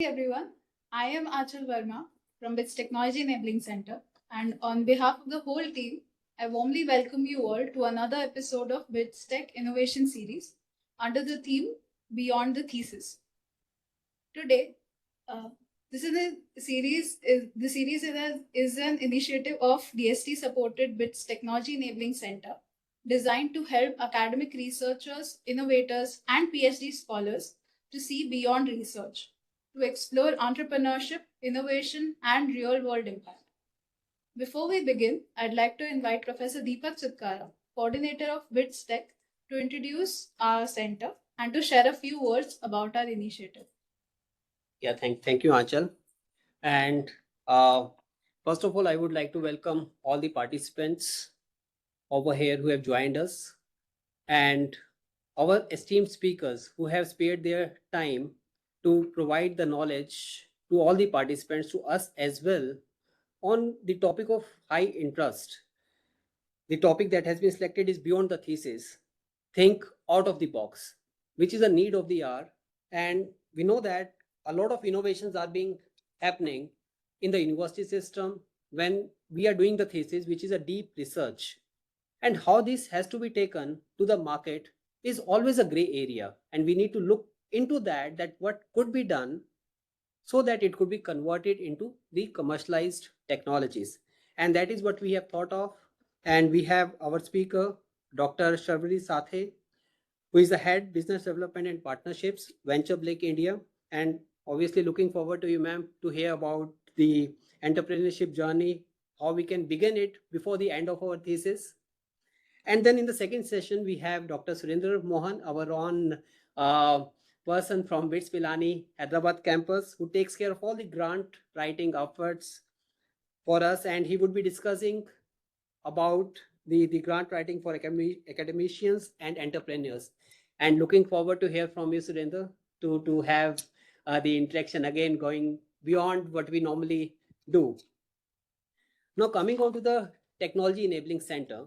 Hey everyone, I am Achal Verma from BITS Technology Enabling Center, and on behalf of the whole team, I warmly welcome you all to another episode of BITS Tech Innovation Series under the theme Beyond the Thesis. Today, uh, this is a series. The series is an initiative of DST supported BITS Technology Enabling Center, designed to help academic researchers, innovators, and PhD scholars to see beyond research, to explore entrepreneurship, innovation, and real world impact. Before we begin, I'd like to invite Professor Deepak Chitkara, coordinator of BITS Tech, to introduce our center and to share a few words about our initiative. Yeah, thank you, Anchal. And uh, first of all, I would like to welcome all the participants over here who have joined us and our esteemed speakers who have spared their time to provide the knowledge to all the participants, to us as well, on the topic of high interest. The topic that has been selected is Beyond the Thesis. Think out of the box, which is a need of the hour. And we know that a lot of innovations are being happening in the university system when we are doing the thesis, which is a deep research. And how this has to be taken to the market is always a gray area. And we need to look into that what could be done so that it could be converted into the commercialized technologies. And that is what we have thought of. And we have our speaker, Dr. Sharvari Sathe, who is the head business development and partnerships, Venture Blake India. And obviously looking forward to you, ma'am, to hear about the entrepreneurship journey, how we can begin it before the end of our thesis. And then in the second session, we have Dr. Surendra Mohan, our own person from BITS Pilani, Hyderabad campus, who takes care of all the grant writing efforts for us. And he would be discussing about the grant writing for academicians and entrepreneurs. And looking forward to hear from you, Surendra, to have the interaction again going beyond what we normally do. Now, coming on to the Technology Enabling Center,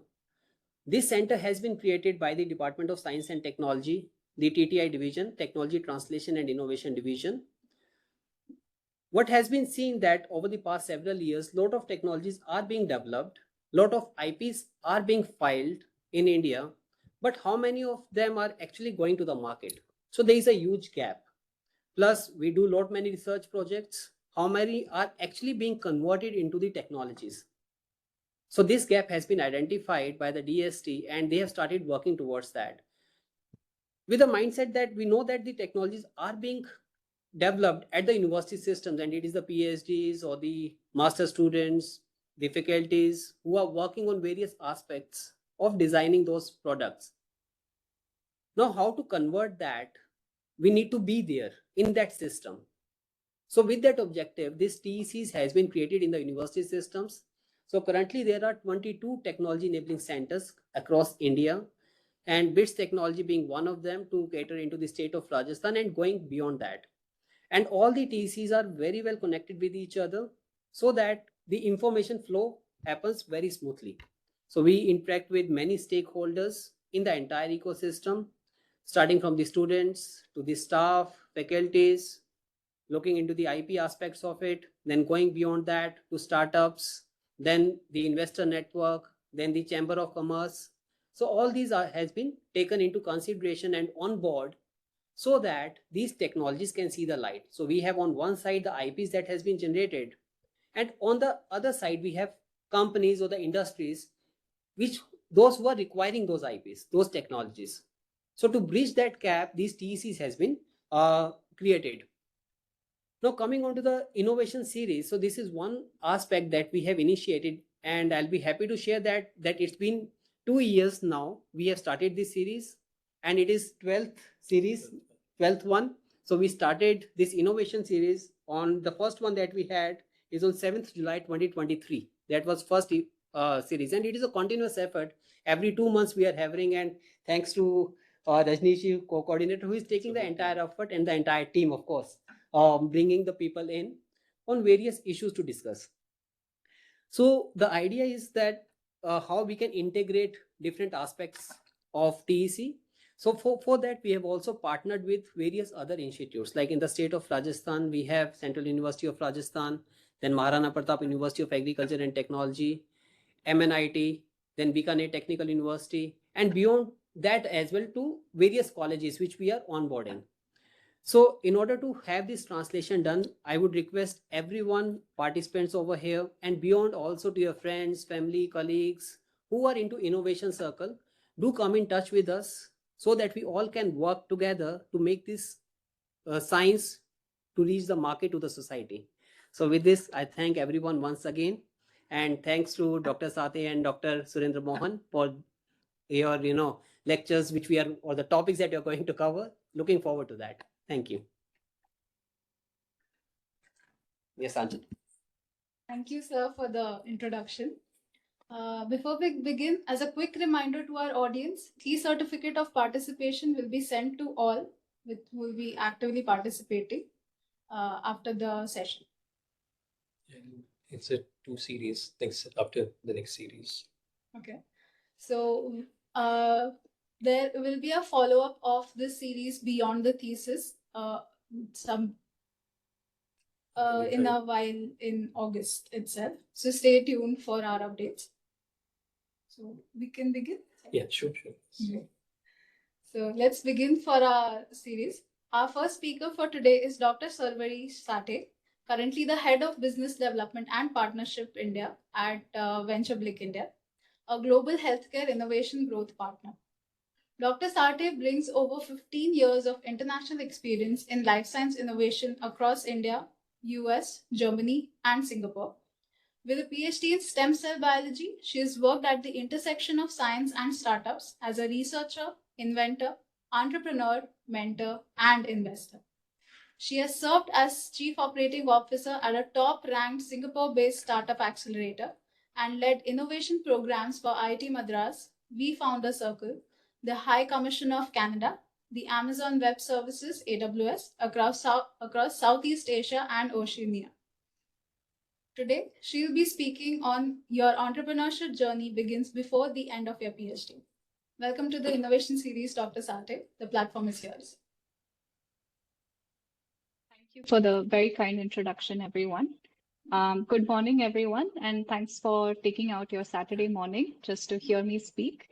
this center has been created by the Department of Science and Technology, the TTI division, Technology Translation and Innovation division. What has been seen that over the past several years, lot of technologies are being developed, lot of IPs are being filed in India, but how many of them are actually going to the market? So there is a huge gap. Plus, we do lot many research projects. How many are actually being converted into the technologies? So this gap has been identified by the DST and they have started working towards that. With the mindset that we know that the technologies are being developed at the university systems, and it is the PhDs or the master students, the faculties who are working on various aspects of designing those products. Now, how to convert that? We need to be there in that system. So with that objective, this TECs has been created in the university systems. So currently there are 22 technology enabling centers across India, and BITS Technology being one of them to cater into the state of Rajasthan and going beyond that. And all the TCs are very well connected with each other so that the information flow happens very smoothly. So we interact with many stakeholders in the entire ecosystem, starting from the students to the staff, faculties, looking into the IP aspects of it, then going beyond that to startups, then the investor network, then the Chamber of Commerce. So all these has been taken into consideration and on board so that these technologies can see the light. So we have on one side the IPs that has been generated, and on the other side we have companies or the industries which those who are requiring those IPs, those technologies. So to bridge that gap, these TECs has been created. Now coming on to the innovation series, so this is one aspect that we have initiated, and I'll be happy to share that it's been 2 years now we have started this series, and it is 12th series, 12th one. So we started this innovation series on the first one that we had is on 7th July 2023. That was first series, and it is a continuous effort. Every 2 months we are having, and thanks to Rajneesh, co-coordinator, who is taking the entire effort, and the entire team, of course, bringing the people in on various issues to discuss. So the idea is that how we can integrate different aspects of TEC. So for that, we have also partnered with various other institutes. Like in the state of Rajasthan, we have Central University of Rajasthan, then Maharana Pratap University of Agriculture and Technology, MNIT, then Bikaner Technical University, and beyond that as well to various colleges which we are onboarding. So in order to have this translation done, I would request everyone, participants over here and beyond, also to your friends, family, colleagues who are into innovation circle, do come in touch with us so that we all can work together to make this science to reach the market, to the society. So with this, I thank everyone once again. And thanks to Dr. Sathe and Dr. Surendra Mohan for your lectures which we are, or the topics that you're going to cover. Looking forward to that. Thank you. Yes, Anjali. Thank you, sir, for the introduction. Before we begin, as a quick reminder to our audience, e-certificate of participation will be sent to all who will be actively participating after the session. And it's a 2 series, things after the next series. Okay. So there will be a follow-up of this series beyond the thesis in a while in August itself. So stay tuned for our updates. So we can begin? Yeah, sure. Okay. So let's begin for our series. Our first speaker for today is Dr. Sarvari Sathe, currently the Head of Business Development and Partnership India at VentureBlick India, a global healthcare innovation growth partner. Dr. Sathe brings over 15 years of international experience in life science innovation across India, US, Germany, and Singapore. With a PhD in stem cell biology, she has worked at the intersection of science and startups as a researcher, inventor, entrepreneur, mentor, and investor. She has served as Chief Operating Officer at a top-ranked Singapore-based startup accelerator and led innovation programs for IIT Madras, V Founder Circle, the High Commission of Canada, the Amazon Web Services (AWS) across Southeast Asia and Oceania. Today, she will be speaking on your entrepreneurship journey begins before the end of your PhD. Welcome to the Innovation Series, Dr. Sathe. The platform is yours. Thank you for the very kind introduction, everyone. Good morning, everyone, and thanks for taking out your Saturday morning just to hear me speak.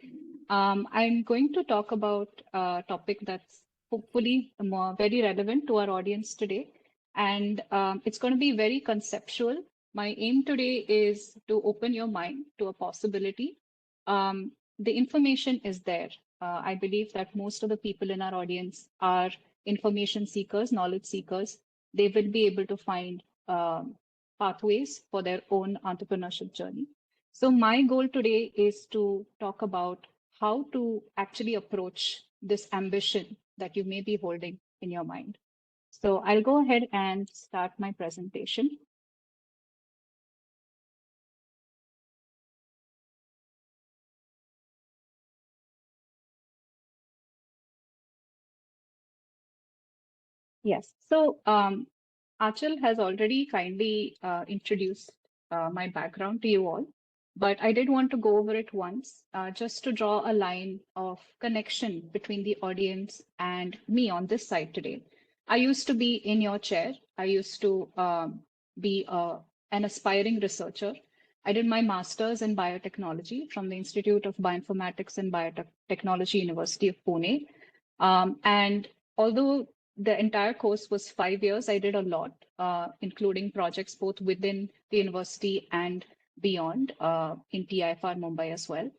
I'm going to talk about a topic that's hopefully very relevant to our audience today, and it's going to be very conceptual. My aim today is to open your mind to a possibility. The information is there. I believe that most of the people in our audience are information seekers, knowledge seekers. They will be able to find pathways for their own entrepreneurship journey. So my goal today is to talk about how to actually approach this ambition that you may be holding in your mind. So I'll go ahead and start my presentation. Yes, so Achal has already kindly introduced my background to you all, but I did want to go over it once just to draw a line of connection between the audience and me on this side today. I used to be in your chair. I used to be an aspiring researcher. I did my master's in biotechnology from the Institute of Bioinformatics and Biotechnology, University of Pune. And although the entire course was 5 years, I did a lot, including projects both within the university and beyond in TIFR Mumbai as well.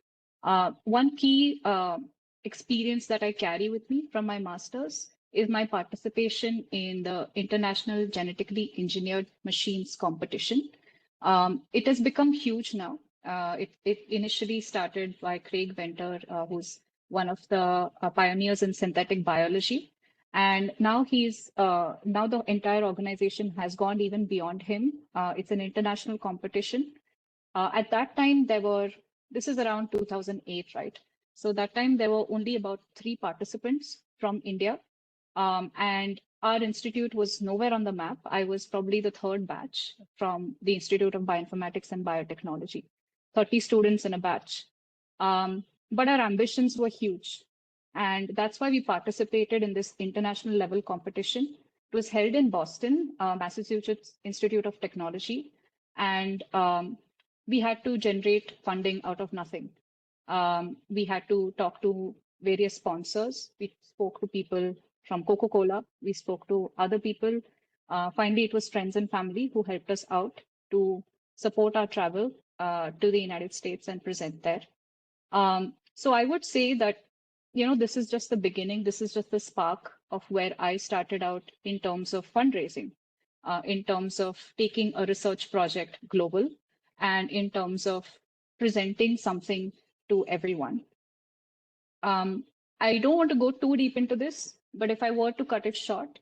One key experience that I carry with me from my master's is my participation in the International Genetically Engineered Machines competition. It has become huge now. It initially started by Craig Venter, who's one of the pioneers in synthetic biology. And now now the entire organization has gone even beyond him. It's an international competition. At that time, this is around 2008, right? So that time there were only about 3 participants from India. And our institute was nowhere on the map. I was probably the 3rd batch from the Institute of Bioinformatics and Biotechnology, 30 students in a batch. But our ambitions were huge. And that's why we participated in this international level competition. It was held in Boston, Massachusetts Institute of Technology. And we had to generate funding out of nothing. We had to talk to various sponsors. We spoke to people from Coca-Cola. We spoke to other people. Finally, it was friends and family who helped us out to support our travel to the United States and present there. So I would say that, this is just the beginning. This is just the spark of where I started out in terms of fundraising, in terms of taking a research project global, and in terms of presenting something to everyone. I don't want to go too deep into this, but if I were to cut it short,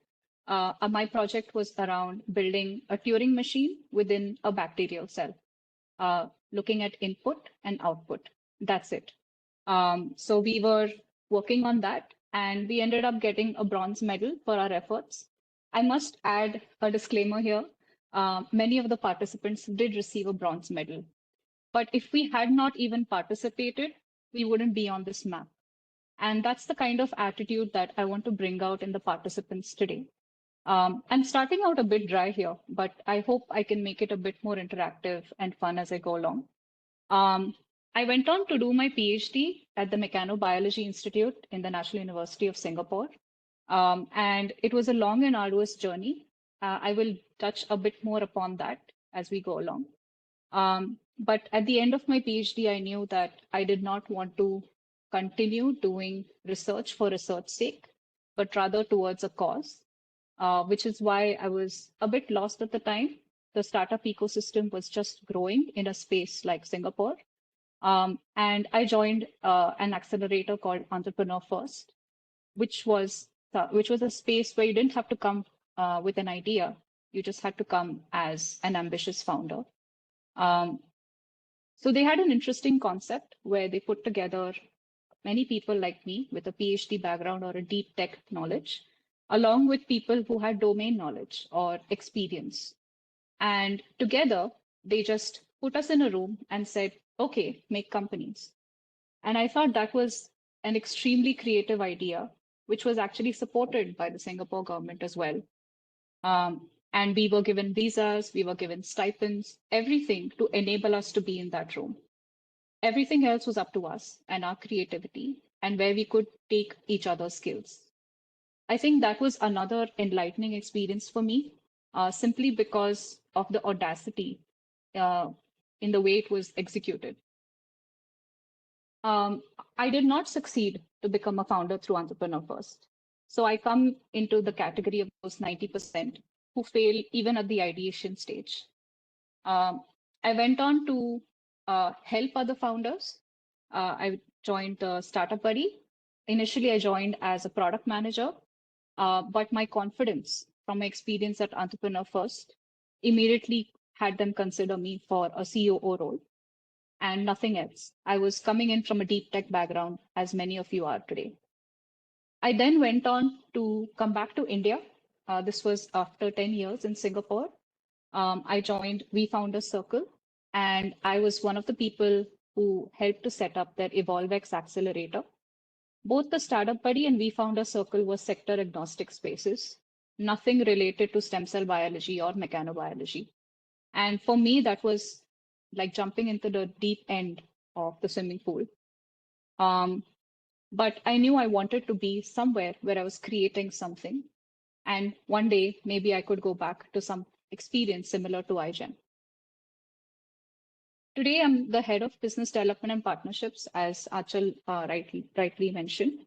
my project was around building a Turing machine within a bacterial cell, looking at input and output. That's it. So we were working on that, and we ended up getting a bronze medal for our efforts. I must add a disclaimer here. Many of the participants did receive a bronze medal. But if we had not even participated, we wouldn't be on this map. And that's the kind of attitude that I want to bring out in the participants today. I'm starting out a bit dry here, but I hope I can make it a bit more interactive and fun as I go along. I went on to do my PhD at the Mechanobiology Institute in the National University of Singapore. And it was a long and arduous journey. I will touch a bit more upon that as we go along. But at the end of my PhD, I knew that I did not want to continue doing research for research's sake, but rather towards a cause, which is why I was a bit lost at the time. The startup ecosystem was just growing in a space like Singapore. And I joined an accelerator called Entrepreneur First, which was a space where you didn't have to come with an idea. You just had to come as an ambitious founder. So they had an interesting concept where they put together many people like me with a PhD background or a deep tech knowledge, along with people who had domain knowledge or experience. And together, they just put us in a room and said, okay, make companies. And I thought that was an extremely creative idea, which was actually supported by the Singapore government as well. And we were given visas, we were given stipends, everything to enable us to be in that room. Everything else was up to us and our creativity and where we could take each other's skills. I think that was another enlightening experience for me, simply because of the audacity in the way it was executed. I did not succeed to become a founder through Entrepreneur First. So I come into the category of those 90% who fail even at the ideation stage. I went on to help other founders. I joined the Startup Buddy. Initially, I joined as a product manager, but my confidence from my experience at Entrepreneur First immediately had them consider me for a COO role and nothing else. I was coming in from a deep tech background, as many of you are today. I then went on to come back to India. This was after 10 years in Singapore. I joined We Founders Circle, and I was one of the people who helped to set up their EvolveX accelerator. Both the Startup Buddy and We Founders Circle were sector agnostic spaces, nothing related to stem cell biology or mechanobiology. And for me, that was like jumping into the deep end of the swimming pool. But I knew I wanted to be somewhere where I was creating something. And one day, maybe I could go back to some experience similar to iGen. Today, I'm the head of business development and partnerships, as Achal rightly mentioned.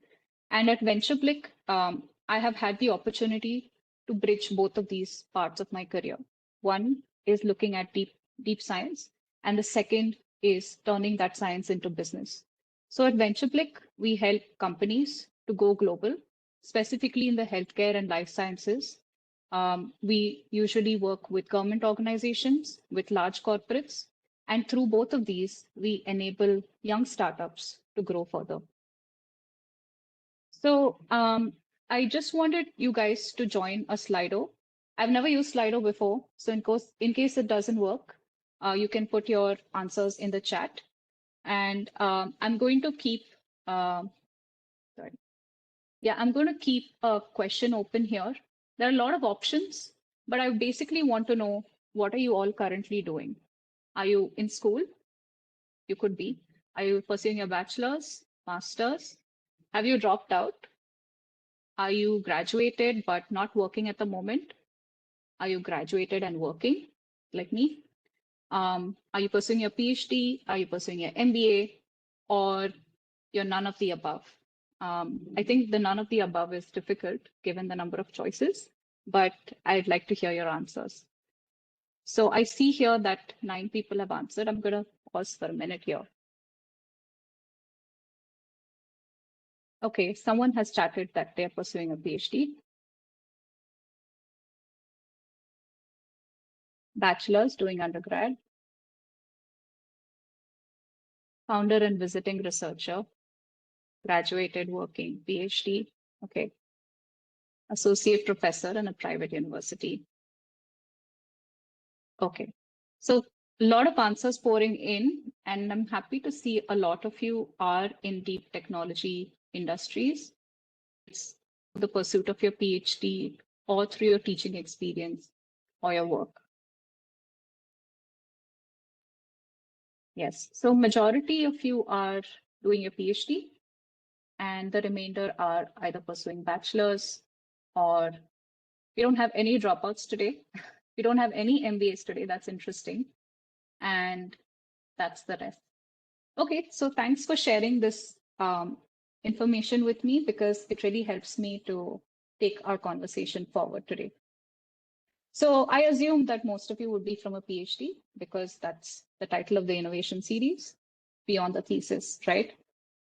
And at VentureBlick, I have had the opportunity to bridge both of these parts of my career. One is looking at deep science, and the second is turning that science into business. So at VentureBlick, we help companies to go global, specifically in the healthcare and life sciences. We usually work with government organizations, with large corporates, and through both of these, we enable young startups to grow further. So I just wanted you guys to join a Slido. I've never used Slido before, so in case it doesn't work, you can put your answers in the chat. And I'm going to keep, sorry, Yeah, I'm going to keep a question open here. There are a lot of options, but I basically want to know, what are you all currently doing? Are you in school? You could be. Are you pursuing your bachelor's, master's? Have you dropped out? Are you graduated but not working at the moment? Are you graduated and working like me? Are you pursuing your PhD? Are you pursuing your MBA? Or you're none of the above? I think the none of the above is difficult given the number of choices, but I'd like to hear your answers. So I see here that 9 people have answered. I'm going to pause for a minute here. Okay, someone has chatted that they're pursuing a PhD. Bachelor's, doing undergrad. Founder and visiting researcher. Graduated, working, PhD. Okay. Associate professor in a private university. Okay. So a lot of answers pouring in, and I'm happy to see a lot of you are in deep technology industries. It's the pursuit of your PhD or through your teaching experience or your work. Yes. So majority of you are doing your PhD, and the remainder are either pursuing bachelor's, or we don't have any dropouts today. We don't have any MBAs today. That's interesting. And that's the rest. Okay, so thanks for sharing this information with me, because it really helps me to take our conversation forward today. So I assume that most of you would be from a PhD, because that's the title of the innovation series, Beyond the Thesis, right?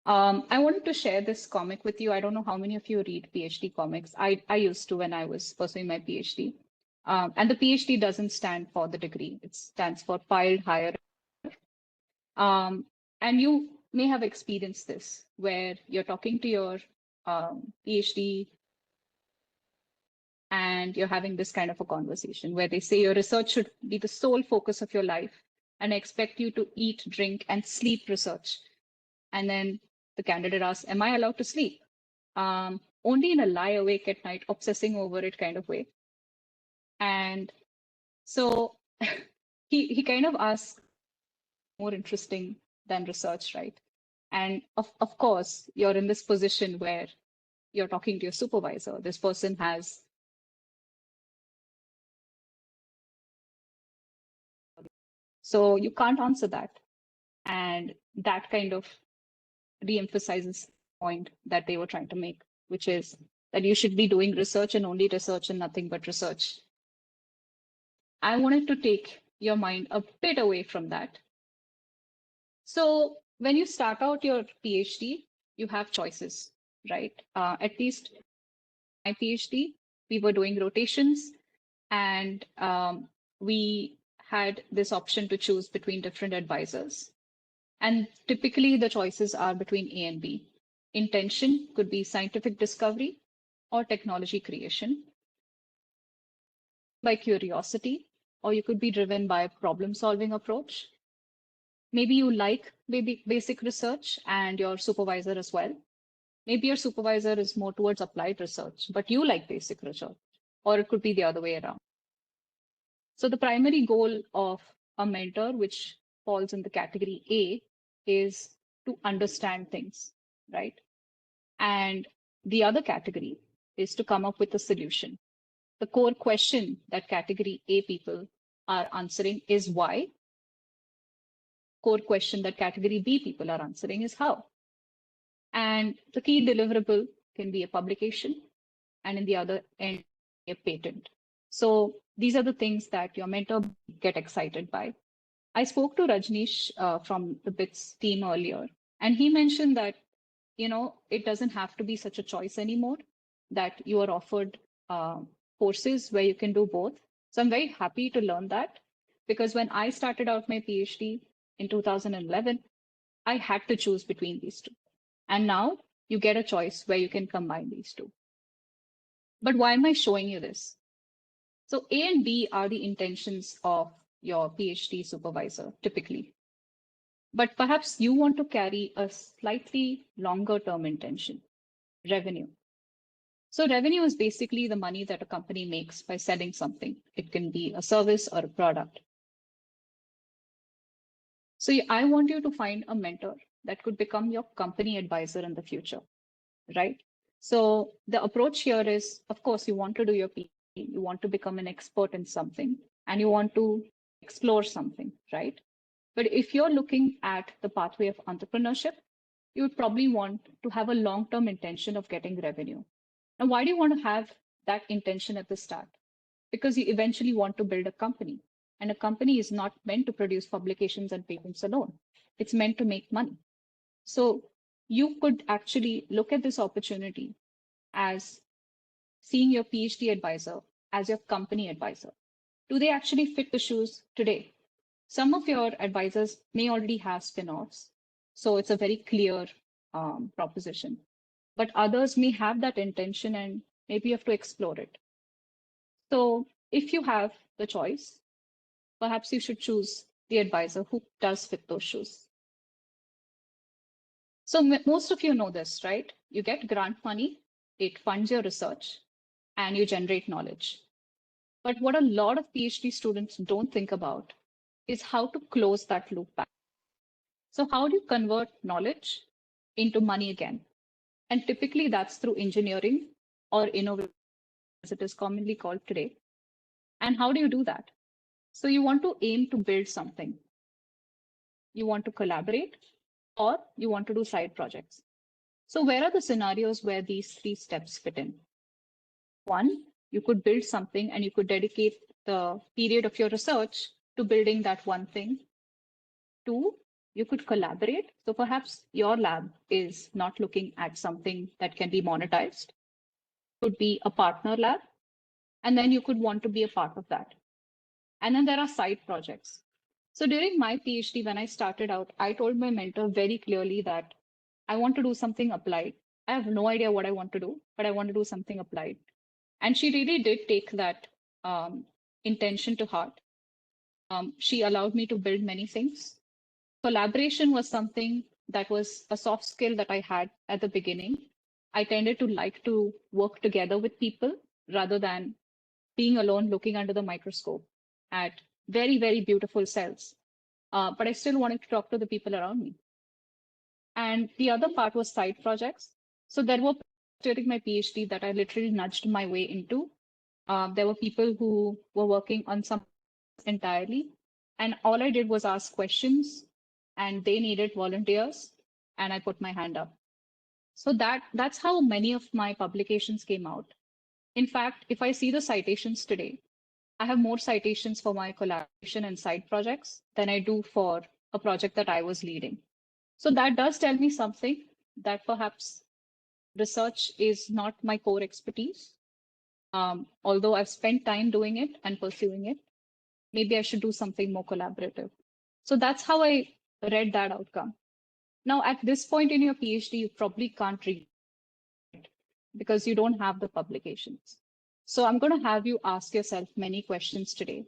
I wanted to share this comic with you. I don't know how many of you read PhD comics. I used to when I was pursuing my PhD. And the PhD doesn't stand for the degree. It stands for piled higher. And you may have experienced this, where you're talking to your PhD and you're having this kind of a conversation where they say your research should be the sole focus of your life, and I expect you to eat, drink, and sleep research. And then the candidate asks, am I allowed to sleep? Only in a lie awake at night, obsessing over it kind of way. And so he kind of asks, more interesting than research, right? And of course, you're in this position where you're talking to your supervisor. This person has, so you can't answer that. And that kind of re-emphasizes the point that they were trying to make, which is that you should be doing research and only research and nothing but research. I wanted to take your mind a bit away from that. So when you start out your PhD, you have choices, right? At least my PhD, we were doing rotations, and we had this option to choose between different advisors. And typically the choices are between A and B. Intention could be scientific discovery or technology creation, by curiosity, or you could be driven by a problem-solving approach. Maybe you like basic research and your supervisor as well. Maybe your supervisor is more towards applied research, but you like basic research, or it could be the other way around. So the primary goal of a mentor, which falls in the category A, is to understand things, right? And the other category is to come up with a solution. The core question that category A people are answering is why. Core question that category B people are answering is how. And the key deliverable can be a publication, and in the other end, a patent. So these are the things that your mentor get excited by. I spoke to Rajneesh from the BITS team earlier, and he mentioned that, it doesn't have to be such a choice anymore, that you are offered courses where you can do both. So I'm very happy to learn that, because when I started out my PhD in 2011, I had to choose between these two. And now you get a choice where you can combine these two. But why am I showing you this? So A and B are the intentions of your PhD supervisor, typically. But perhaps you want to carry a slightly longer term intention, revenue. So revenue is basically the money that a company makes by selling something. It can be a service or a product. So I want you to find a mentor that could become your company advisor in the future, right? So the approach here is, of course, you want to do your PhD, you want to become an expert in something, and you want to explore something, right? But if you're looking at the pathway of entrepreneurship, you would probably want to have a long-term intention of getting revenue. Now, why do you want to have that intention at the start? Because you eventually want to build a company. And a company is not meant to produce publications and patents alone. It's meant to make money. So you could actually look at this opportunity as seeing your PhD advisor as your company advisor. Do they actually fit the shoes today? Some of your advisors may already have spin-offs. So it's a very clear proposition. But others may have that intention and maybe you have to explore it. So if you have the choice, perhaps you should choose the advisor who does fit those shoes. So most of you know this, right? You get grant money, it funds your research, and you generate knowledge. But what a lot of PhD students don't think about is how to close that loop back. So how do you convert knowledge into money again? And typically that's through engineering or innovation, as it is commonly called today. And how do you do that? So you want to aim to build something. You want to collaborate, or you want to do side projects. So where are the scenarios where these three steps fit in? One, you could build something and you could dedicate the period of your research to building that one thing. Two, you could collaborate. So perhaps your lab is not looking at something that can be monetized. It could be a partner lab, and then you could want to be a part of that. And then there are side projects. So during my PhD, when I started out, I told my mentor very clearly that I want to do something applied. I have no idea what I want to do, but I want to do something applied. And she really did take that intention to heart. She allowed me to build many things. Collaboration was something that was a soft skill that I had at the beginning. I tended to like to work together with people rather than being alone looking under the microscope at very, very beautiful cells. But I still wanted to talk to the people around me. And the other part was side projects. So there were during my PhD that I literally nudged my way into. There were people who were working on some entirely. And all I did was ask questions and they needed volunteers and I put my hand up. So that's how many of my publications came out. In fact, if I see the citations today, I have more citations for my collaboration and side projects than I do for a project that I was leading. So that does tell me something that perhaps research is not my core expertise. Although I've spent time doing it and pursuing it, maybe I should do something more collaborative. So that's how I read that outcome. Now, at this point in your PhD, you probably can't read it because you don't have the publications. So I'm going to have you ask yourself many questions today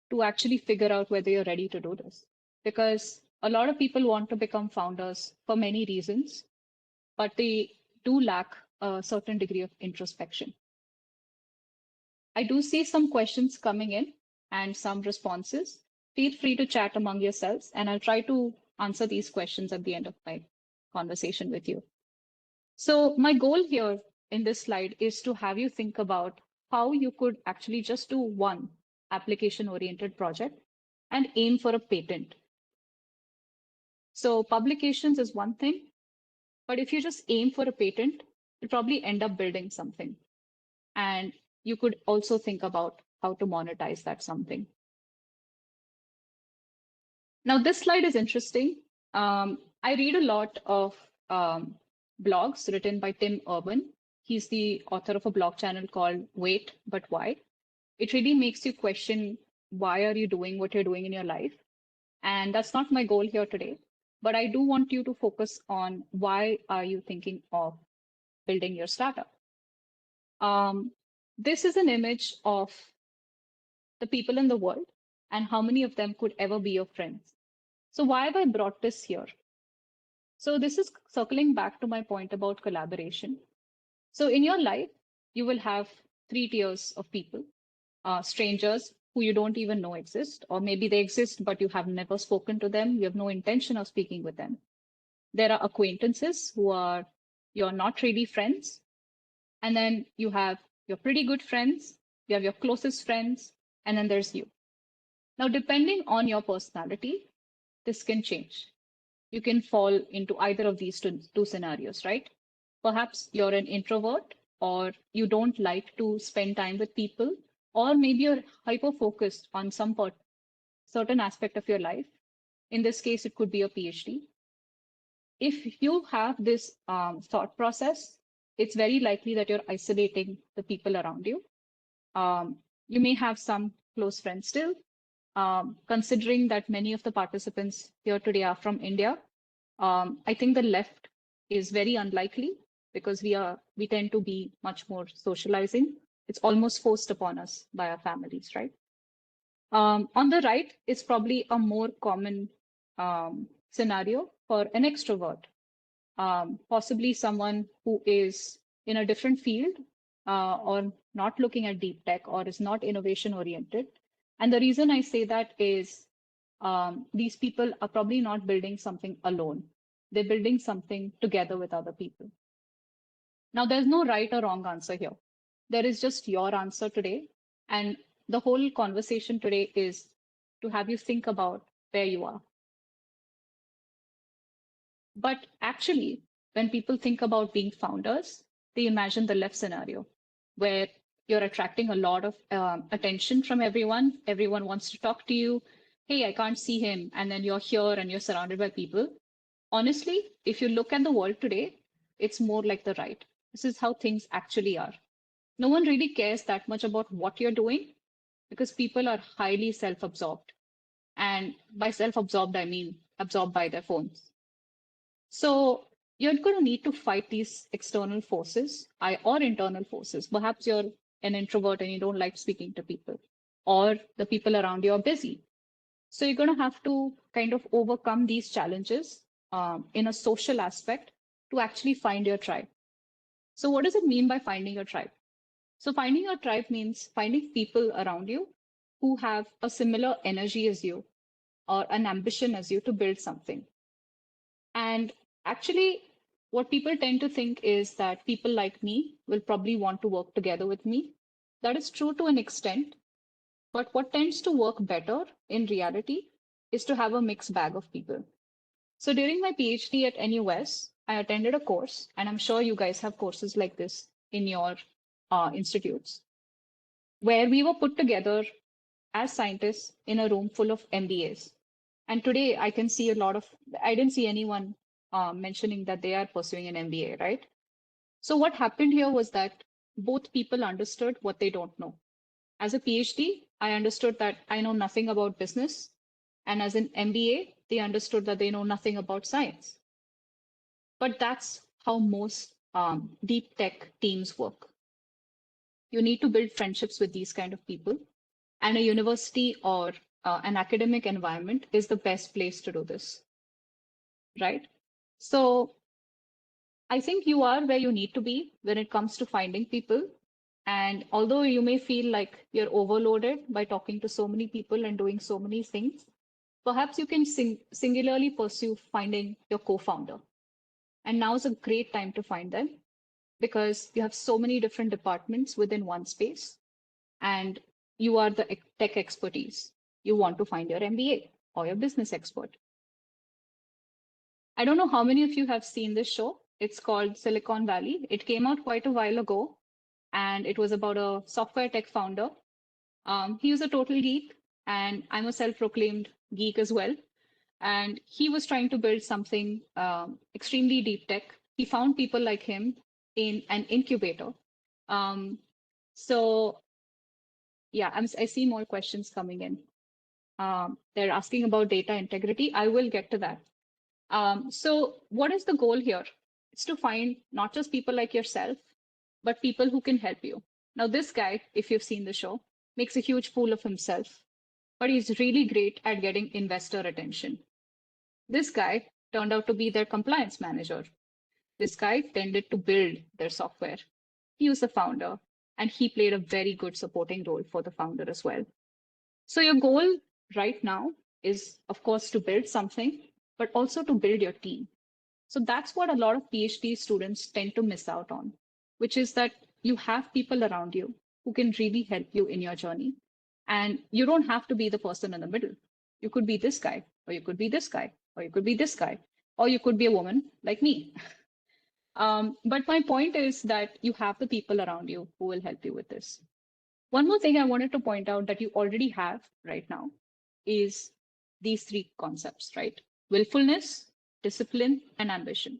to actually figure out whether you're ready to do this. Because a lot of people want to become founders for many reasons, but they do lack a certain degree of introspection. I do see some questions coming in and some responses. Feel free to chat among yourselves, and I'll try to answer these questions at the end of my conversation with you. So my goal here in this slide is to have you think about how you could actually just do one application-oriented project and aim for a patent. So publications is one thing, but if you just aim for a patent, you'll probably end up building something. And you could also think about how to monetize that something. Now, this slide is interesting. I read a lot of blogs written by Tim Urban. He's the author of a blog channel called Wait, But Why. It really makes you question, why are you doing what you're doing in your life? And that's not my goal here today, but I do want you to focus on why are you thinking of building your startup? This is an image of the people in the world and how many of them could ever be your friends. So why have I brought this here? So this is circling back to my point about collaboration. So in your life, you will have three tiers of people: strangers who you don't even know exist, or maybe they exist, but you have never spoken to them. You have no intention of speaking with them. There are acquaintances who are you're not really friends. And then you have your pretty good friends, you have your closest friends, and then there's you. Now, depending on your personality, this can change. You can fall into either of these two scenarios, right? Perhaps you're an introvert, or you don't like to spend time with people, or maybe you're hyper focused on some certain aspect of your life. In this case, it could be a PhD. If you have this thought process, it's very likely that you're isolating the people around you. You may have some close friends still. Considering that many of the participants here today are from India, I think the left is very unlikely because we tend to be much more socializing. It's almost forced upon us by our families, right? On the right is probably a more common scenario for an extrovert, possibly someone who is in a different field or not looking at deep tech or is not innovation oriented. And the reason I say that is these people are probably not building something alone. They're building something together with other people. Now, there's no right or wrong answer here. There is just your answer today. And the whole conversation today is to have you think about where you are. But actually, when people think about being founders, they imagine the left scenario where you're attracting a lot of attention from everyone. Everyone wants to talk to you. Hey, I can't see him. And then you're here and you're surrounded by people. Honestly, if you look at the world today, it's more like the right. This is how things actually are. No one really cares that much about what you're doing because people are highly self absorbed. And by self absorbed, I mean absorbed by their phones. So you're going to need to fight these external forces or internal forces. Perhaps you're an introvert and you don't like speaking to people, or the people around you are busy. So you're going to have to kind of overcome these challenges in a social aspect to actually find your tribe. So what does it mean by finding your tribe? So finding your tribe means finding people around you who have a similar energy as you or an ambition as you to build something. And actually, what people tend to think is that people like me will probably want to work together with me. That is true to an extent. But what tends to work better in reality is to have a mixed bag of people. So during my PhD at NUS, I attended a course, and I'm sure you guys have courses like this in your institutes, where we were put together as scientists in a room full of MBAs. And today I can see I didn't see anyone mentioning that they are pursuing an MBA, right? So what happened here was that both people understood what they don't know. As a PhD, I understood that I know nothing about business. And as an MBA, they understood that they know nothing about science. But that's how most deep tech teams work. You need to build friendships with these kind of people. And a university or an academic environment is the best place to do this, right? So I think you are where you need to be when it comes to finding people. And although you may feel like you're overloaded by talking to so many people and doing so many things, perhaps you can singularly pursue finding your co-founder. And now is a great time to find them because you have so many different departments within one space and you are the tech expertise. You want to find your MBA or your business expert. I don't know how many of you have seen this show. It's called Silicon Valley. It came out quite a while ago, and it was about a software tech founder. He was a total geek, and I'm a self-proclaimed geek as well. And he was trying to build something extremely deep tech. He found people like him in an incubator. So yeah, I see more questions coming in. They're asking about data integrity. I will get to that. So what is the goal here? It's to find not just people like yourself, but people who can help you. Now, this guy, if you've seen the show, makes a huge fool of himself, but he's really great at getting investor attention. This guy turned out to be their compliance manager. This guy tended to build their software. He was the founder, and he played a very good supporting role for the founder as well. So your goal right now is, of course, to build something, but also to build your team. So that's what a lot of PhD students tend to miss out on, which is that you have people around you who can really help you in your journey. And you don't have to be the person in the middle. You could be this guy, or you could be this guy, or you could be this guy, or you could be a woman like me. But my point is that you have the people around you who will help you with this. One more thing I wanted to point out that you already have right now is these three concepts, right? Willfulness, discipline, and ambition.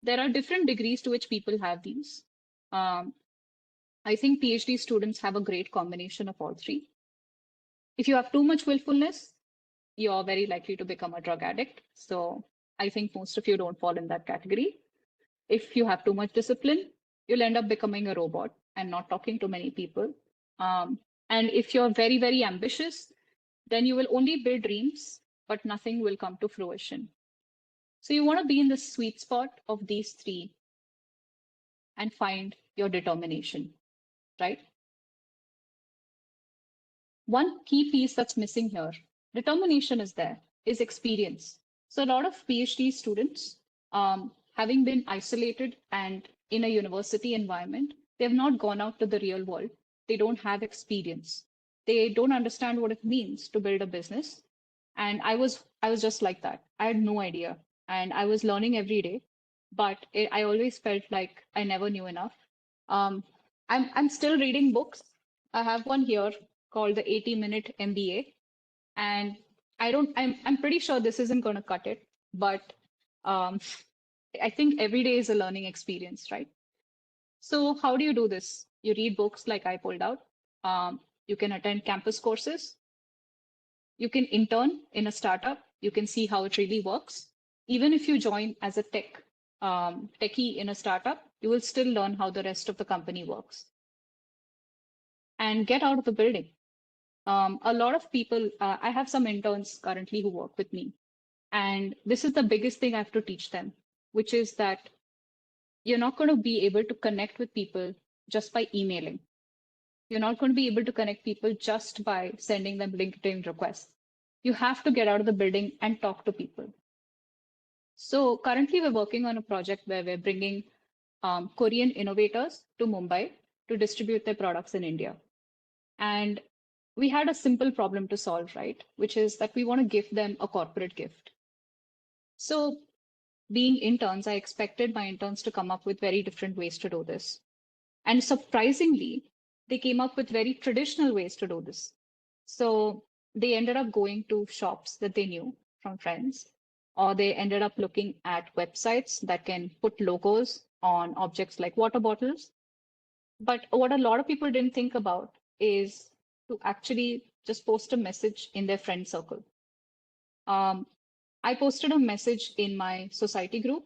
There are different degrees to which people have these. Um, I think PhD students have a great combination of all three. If you have too much willfulness, you're very likely to become a drug addict. So I think most of you don't fall in that category. If you have too much discipline, you'll end up becoming a robot and not talking to many people. Um, and if you're very, very ambitious, then you will only build dreams, but nothing will come to fruition. So you want to be in the sweet spot of these three and find your determination, right? One key piece that's missing here, determination is there, is experience. So a lot of PhD students, having been isolated and in a university environment, they have not gone out to the real world. They don't have experience. They don't understand what it means to build a business. And I was just like that. I had no idea, and I was learning every day, but I always felt like I never knew enough. Um, I'm still reading books. I have one here called the 80-minute MBA, and I'm pretty sure this isn't going to cut it, but um, I think every day is a learning experience, right? So how do you do this? You read books like I pulled out. You can attend campus courses. You can intern in a startup. You can see how it really works. Even if you join as a techie in a startup, you will still learn how the rest of the company works. And get out of the building. A lot of people, I have some interns currently who work with me. And this is the biggest thing I have to teach them, which is that you're not going to be able to connect with people just by emailing. You're not going to be able to connect people just by sending them LinkedIn requests. You have to get out of the building and talk to people. So currently, we're working on a project where we're bringing Korean innovators to Mumbai to distribute their products in India. And we had a simple problem to solve, right? Which is that we want to give them a corporate gift. So, being interns, I expected my interns to come up with very different ways to do this. And surprisingly, they came up with very traditional ways to do this. So, they ended up going to shops that they knew from friends, or they ended up looking at websites that can put logos on objects like water bottles. But what a lot of people didn't think about is to actually just post a message in their friend circle. I posted a message in my society group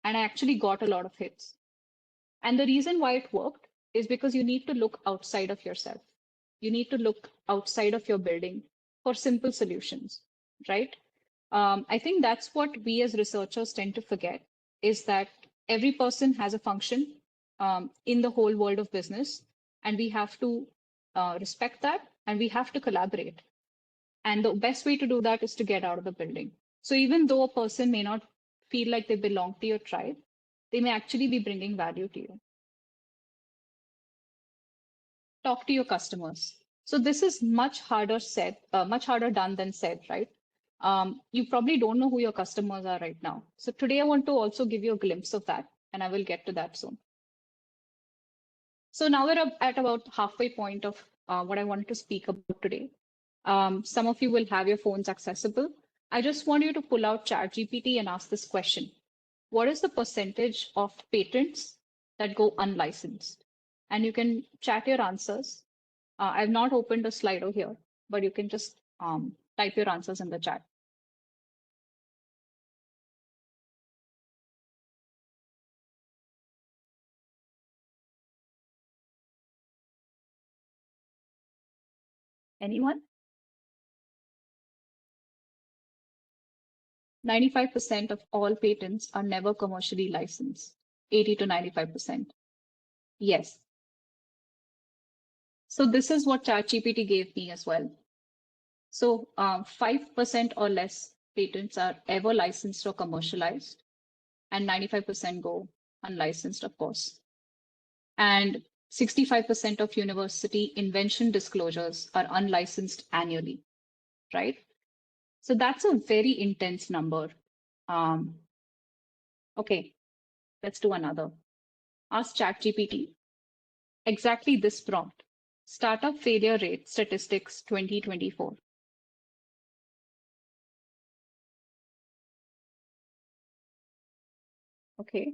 and I actually got a lot of hits. And the reason why it worked is because you need to look outside of yourself. You need to look outside of your building for simple solutions, right? I think that's what we as researchers tend to forget is that every person has a function in the whole world of business, and we have to respect that and we have to collaborate. And the best way to do that is to get out of the building. So even though a person may not feel like they belong to your tribe, they may actually be bringing value to you. Talk to your customers. So this is much harder done than said, right? You probably don't know who your customers are right now. So today I want to also give you a glimpse of that, and I will get to that soon. So now we're at about halfway point of what I wanted to speak about today. Some of you will have your phones accessible. I just want you to pull out ChatGPT and ask this question. What is the percentage of patents that go unlicensed? And you can chat your answers. I've not opened a Slido here, but you can just type your answers in the chat. Anyone? 95% of all patents are never commercially licensed, 80 to 95%. Yes. So this is what ChatGPT gave me as well. So 5% or less patents are ever licensed or commercialized, and 95% go unlicensed, of course. And 65% of university invention disclosures are unlicensed annually, right? So that's a very intense number. Okay, let's do another. Ask ChatGPT exactly this prompt. Startup failure rate statistics 2024. Okay,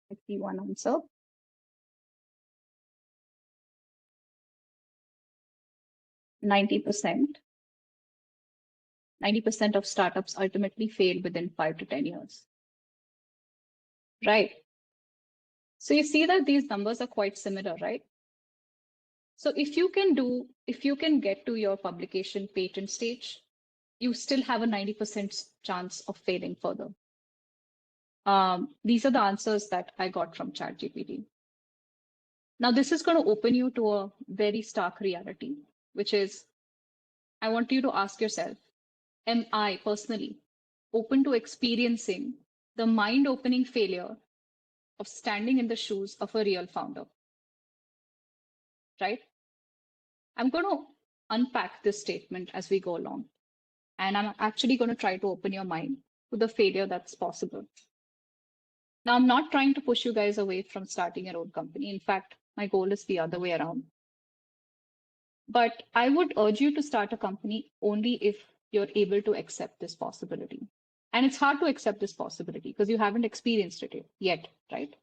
let's see one answer. 90%. 90% of startups ultimately fail within 5 to 10 years. Right. So you see that these numbers are quite similar, right? So if you can get to your publication patent stage, you still have a 90% chance of failing further. These are the answers that I got from ChatGPT. Now, this is going to open you to a very stark reality, which is I want you to ask yourself, am I personally open to experiencing the mind-opening failure of standing in the shoes of a real founder? Right? I'm going to unpack this statement as we go along. And I'm actually going to try to open your mind to the failure that's possible. Now, I'm not trying to push you guys away from starting your own company. In fact, my goal is the other way around. But I would urge you to start a company only if you're able to accept this possibility. And it's hard to accept this possibility because you haven't experienced it yet, right?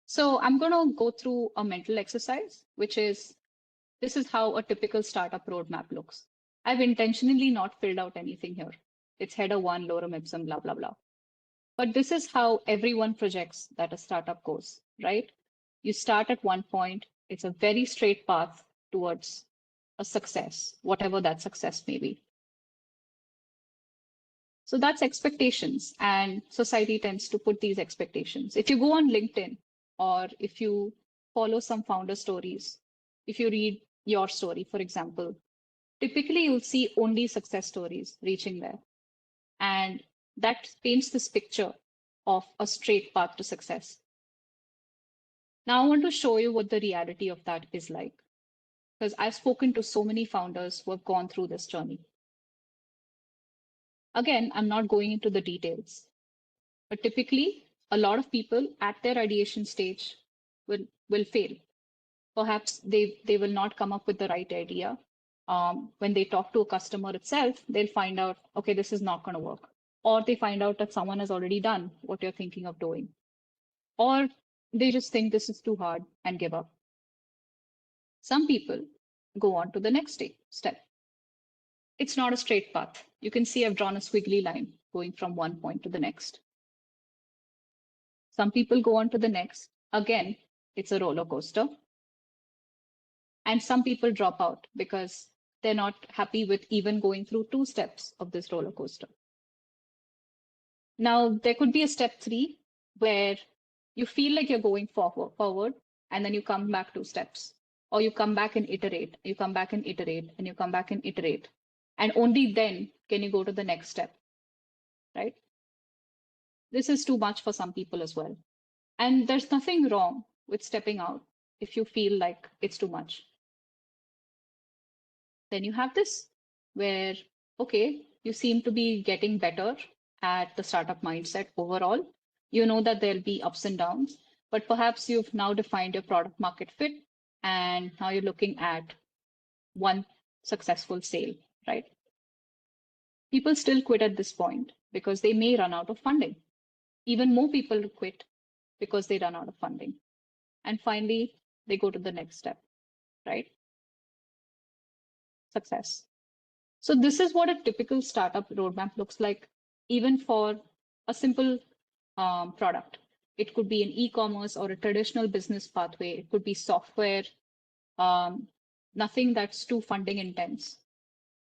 So I'm going to go through a mental exercise, which is this is how a typical startup roadmap looks. I've intentionally not filled out anything here. It's header one, lorem ipsum, blah, blah, blah. But this is how everyone projects that a startup goes, right? You start at one point, it's a very straight path towards a success, whatever that success may be. So that's expectations, and society tends to put these expectations. If you go on LinkedIn or if you follow some founder stories, if you read your story, for example, typically you'll see only success stories reaching there. And that paints this picture of a straight path to success. Now, I want to show you what the reality of that is like, because I've spoken to so many founders who have gone through this journey. Again, I'm not going into the details, but typically, a lot of people at their ideation stage will fail. Perhaps they will not come up with the right idea. When they talk to a customer itself, they'll find out, okay, this is not going to work. Or they find out that someone has already done what you're thinking of doing. Or they just think this is too hard and give up. Some people go on to the next step. It's not a straight path. You can see I've drawn a squiggly line going from one point to the next. Some people go on to the next. Again, it's a roller coaster. And some people drop out because they're not happy with even going through 2 steps of this roller coaster. Now, there could be a step 3 where you feel like you're going forward, and then you come back 2 steps, or you come back and iterate, you come back and iterate, and you come back and iterate. And only then can you go to the next step, right? This is too much for some people as well. And there's nothing wrong with stepping out if you feel like it's too much. Then you have this where, okay, you seem to be getting better at the startup mindset overall. You know that there'll be ups and downs, but perhaps you've now defined your product market fit, and now you're looking at one successful sale, right? People still quit at this point because they may run out of funding. Even more people quit because they run out of funding. And finally, they go to the next step, right? Success. So this is what a typical startup roadmap looks like, even for a simple product. It could be an e-commerce or a traditional business pathway. It could be software, nothing that's too funding intense.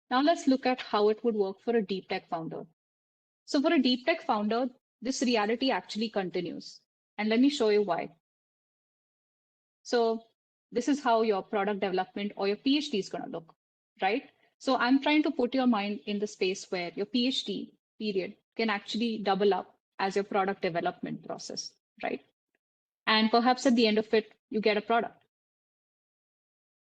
Now let's look at how it would work for a deep tech founder. So for a deep tech founder, this reality actually continues. And let me show you why. So this is how your product development or your PhD is going to look, right? So I'm trying to put your mind in the space where your PhD period can actually double up as your product development process, right? And perhaps at the end of it, you get a product,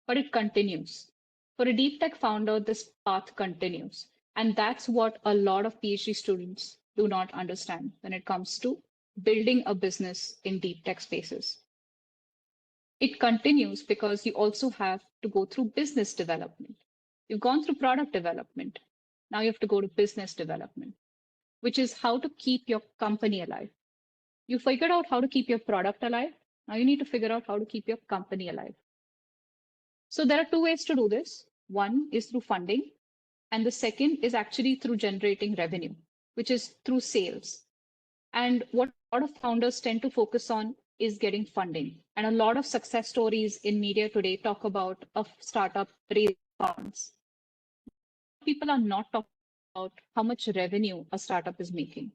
but it continues. For a deep tech founder, this path continues. And that's what a lot of PhD students do not understand when it comes to building a business in deep tech spaces. It continues because you also have to go through business development. You've gone through product development. Now you have to go to business development, which is how to keep your company alive. You figured out how to keep your product alive. Now you need to figure out how to keep your company alive. So there are two ways to do this. One is through funding, and the second is actually through generating revenue, which is through sales. And what a lot of founders tend to focus on is getting funding. And a lot of success stories in media today talk about a startup raising funds. People are not talking about how much revenue a startup is making.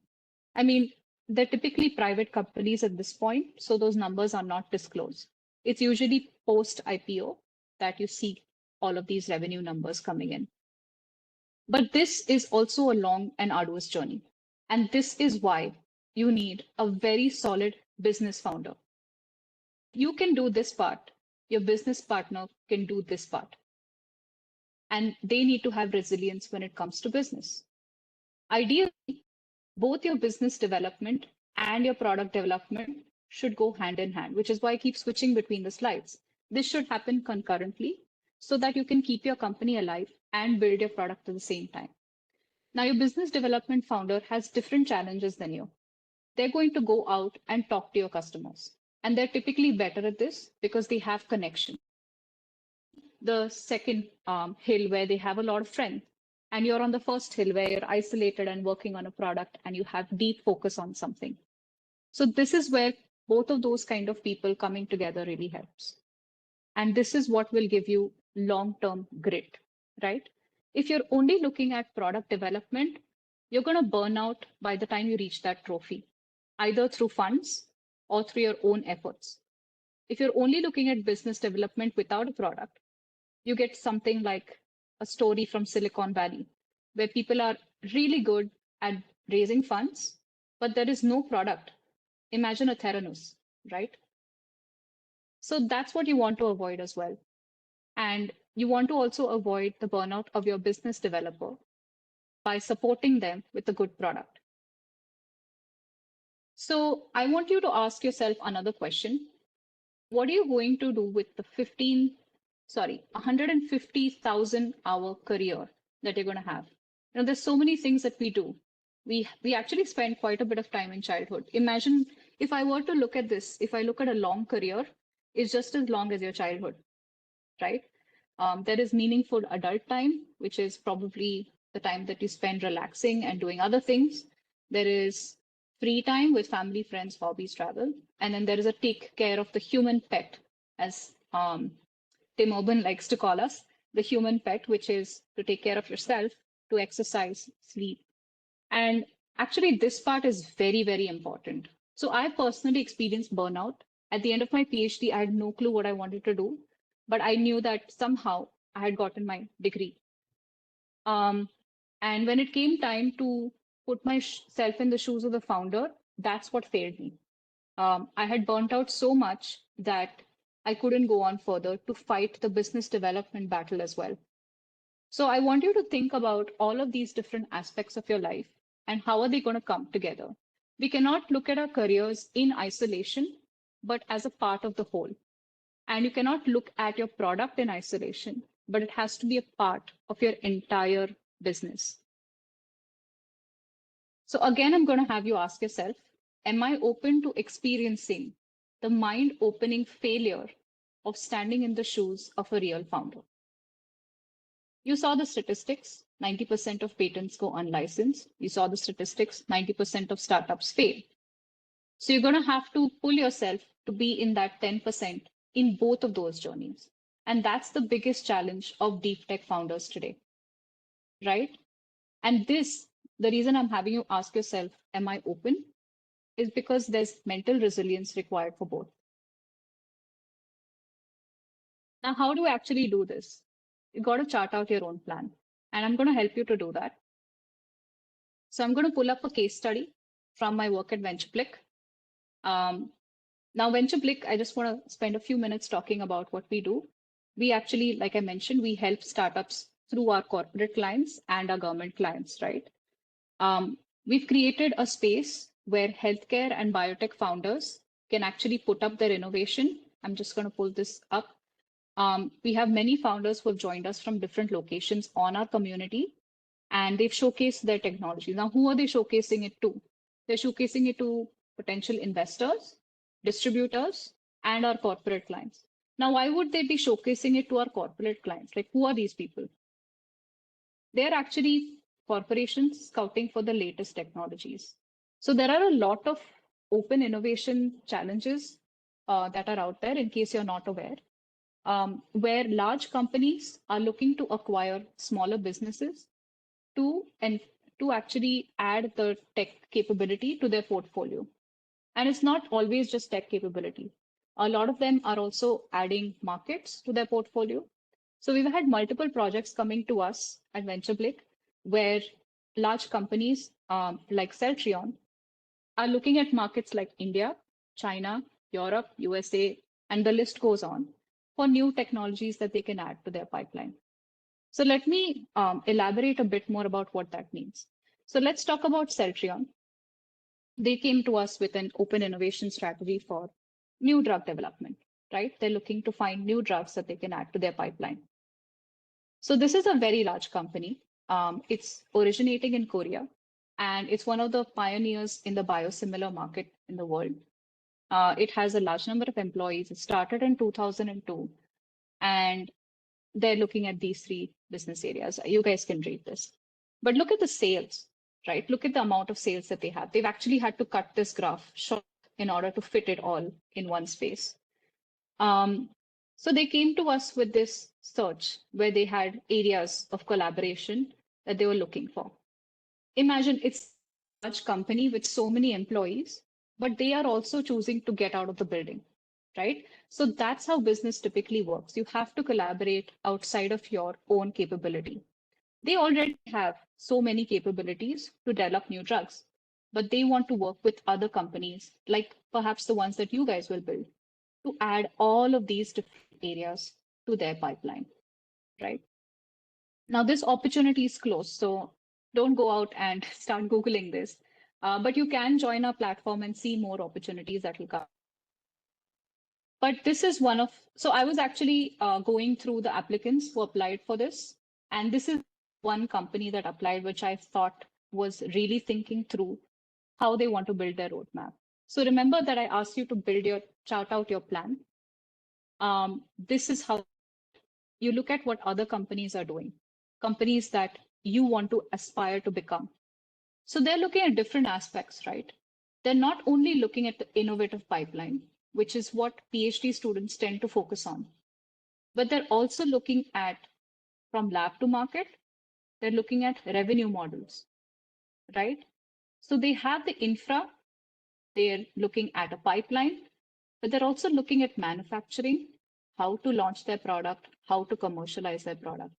I mean, they're typically private companies at this point, so those numbers are not disclosed. It's usually post IPO that you see all of these revenue numbers coming in. But this is also a long and arduous journey. And this is why you need a very solid business founder. You can do this part, your business partner can do this part. And they need to have resilience when it comes to business. Ideally, both your business development and your product development should go hand in hand, which is why I keep switching between the slides. This should happen concurrently so that you can keep your company alive and build your product at the same time. Now, your business development founder has different challenges than you. They're going to go out and talk to your customers. And they're typically better at this because they have connection. The second hill where they have a lot of friends. And you're on the first hill where you're isolated and working on a product and you have deep focus on something. So this is where both of those kind of people coming together really helps. And this is what will give you long-term grit, right? If you're only looking at product development, you're going to burn out by the time you reach that trophy, either through funds or through your own efforts. If you're only looking at business development without a product, you get something like a story from Silicon Valley, where people are really good at raising funds, but there is no product. Imagine a Theranos, right? So that's what you want to avoid as well. And you want to also avoid the burnout of your business developer by supporting them with a good product. So I want you to ask yourself another question. What are you going to do with the 150,000 hour career that you're going to have? You know, there's so many things that we do. We actually spend quite a bit of time in childhood. Imagine if I were to look at this, if I look at a long career, it's just as long as your childhood, right? There is meaningful adult time, which is probably the time that you spend relaxing and doing other things. There is free time with family, friends, hobbies, travel. And then there is a take care of the human pet, as Tim Urban likes to call us, the human pet, which is to take care of yourself, to exercise, sleep. And actually, this part is very, very important. So I personally experienced burnout. At the end of my PhD, I had no clue what I wanted to do, but I knew that somehow I had gotten my degree. And when it came time to put myself in the shoes of the founder, that's what failed me. I had burnt out so much that I couldn't go on further to fight the business development battle as well. So I want you to think about all of these different aspects of your life and how are they going to come together. We cannot look at our careers in isolation, but as a part of the whole. And you cannot look at your product in isolation, but it has to be a part of your entire business. So again, I'm going to have you ask yourself, am I open to experiencing the mind-opening failure of standing in the shoes of a real founder? You saw the statistics, 90% of patents go unlicensed. You saw the statistics, 90% of startups fail. So you're going to have to pull yourself to be in that 10% in both of those journeys. And that's the biggest challenge of deep tech founders today, right? And this, the reason I'm having you ask yourself, am I open? Is because there's mental resilience required for both. Now, how do we actually do this? You got to chart out your own plan, and I'm going to help you to do that. So I'm going to pull up a case study from my work at VentureBlick. Now, VentureBlick, I just want to spend a few minutes talking about what we do. We actually, like I mentioned, we help startups through our corporate clients and our government clients, right? We've created a space where healthcare and biotech founders can actually put up their innovation. I'm just going to pull this up. We have many founders who have joined us from different locations on our community, and they've showcased their technology. Now, who are they showcasing it to? They're showcasing it to potential investors, distributors, and our corporate clients. Now, why would they be showcasing it to our corporate clients? Like, who are these people? They're actually corporations scouting for the latest technologies. So there are a lot of open innovation challenges that are out there, in case you're not aware, where large companies are looking to acquire smaller businesses to actually add the tech capability to their portfolio. And it's not always just tech capability. A lot of them are also adding markets to their portfolio. So we've had multiple projects coming to us at VentureBlick where large companies like Celtrion are looking at markets like India, China, Europe, USA, and the list goes on for new technologies that they can add to their pipeline. So let me elaborate a bit more about what that means. So let's talk about Celtrion. They came to us with an open innovation strategy for new drug development, right? They're looking to find new drugs that they can add to their pipeline. So this is a very large company. It's originating in Korea, and it's one of the pioneers in the biosimilar market in the world. It has a large number of employees. It started in 2002, and they're looking at these three business areas. You guys can read this. But look at the sales, right? Look at the amount of sales that they have. They've actually had to cut this graph short in order to fit it all in one space. So they came to us with this search where they had areas of collaboration that they were looking for. Imagine it's a large company with so many employees, but they are also choosing to get out of the building, right? So that's how business typically works. You have to collaborate outside of your own capability. They already have so many capabilities to develop new drugs, but they want to work with other companies, like perhaps the ones that you guys will build, to add all of these different areas to their pipeline, right? Now, this opportunity is closed, so don't go out and start Googling this, but you can join our platform and see more opportunities that will come. But this is one of, so I was actually going through the applicants who applied for this, and this is one company that applied, which I thought was really thinking through how they want to build their roadmap. So remember that I asked you to chart out your plan. This is how you look at what other companies are doing, companies that you want to aspire to become. So they're looking at different aspects, right? They're not only looking at the innovative pipeline, which is what PhD students tend to focus on, but they're also looking at from lab to market, they're looking at revenue models, right? So they have the infra, they're looking at a pipeline, but they're also looking at manufacturing, how to launch their product, how to commercialize their product.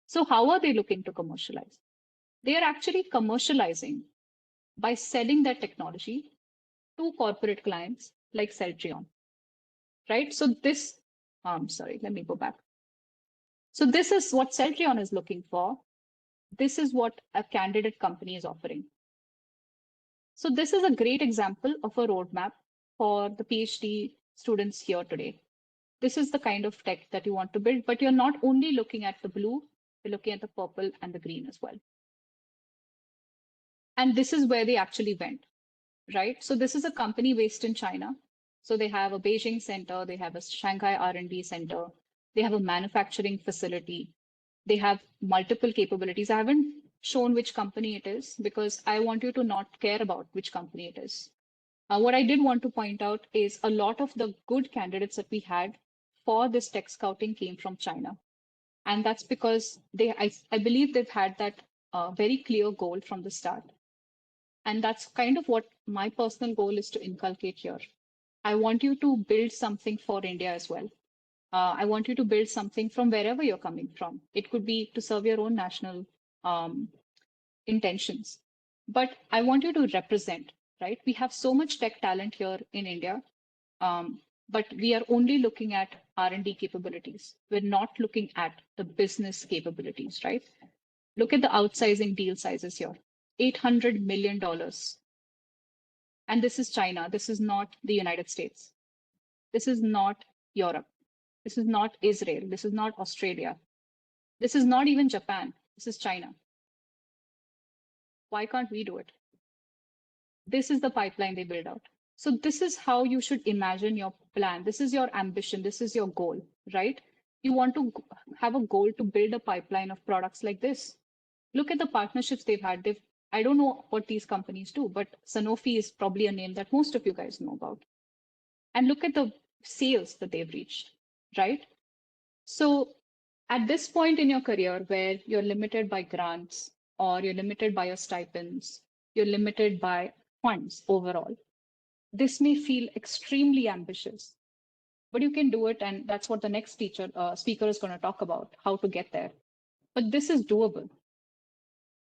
So how are they looking to commercialize? They are actually commercializing by selling their technology to corporate clients like Celtrion, right? So this, sorry, let me go back. So this is what Celtrion is looking for. This is what a candidate company is offering. So this is a great example of a roadmap for the PhD students here today. This is the kind of tech that you want to build, but you're not only looking at the blue, you're looking at the purple and the green as well. And this is where they actually went, right? So this is a company based in China. So they have a Beijing center, they have a Shanghai R&D center, they have a manufacturing facility, they have multiple capabilities. I haven't shown which company it is because I want you to not care about which company it is. What I did want to point out is a lot of the good candidates that we had for this tech scouting came from China. And that's because I believe they've had that very clear goal from the start. And that's kind of what my personal goal is to inculcate here. I want you to build something for India as well. I want you to build something from wherever you're coming from. It could be to serve your own national intentions. But I want you to represent, right? We have so much tech talent here in India, but we are only looking at R&D capabilities. We're not looking at the business capabilities, right? Look at the outsizing deal sizes here, $800 million. And this is China. This is not the United States. This is not Europe. This is not Israel. This is not Australia. This is not even Japan. This is China. Why can't we do it? This is the pipeline they build out. So this is how you should imagine your plan. This is your ambition. This is your goal, right? You want to have a goal to build a pipeline of products like this. Look at the partnerships they've had. I don't know what these companies do, but Sanofi is probably a name that most of you guys know about. And look at the sales that they've reached, right? So at this point in your career where you're limited by grants or you're limited by your stipends, you're limited by funds overall, this may feel extremely ambitious, but you can do it. And that's what the next speaker is going to talk about, how to get there. But this is doable.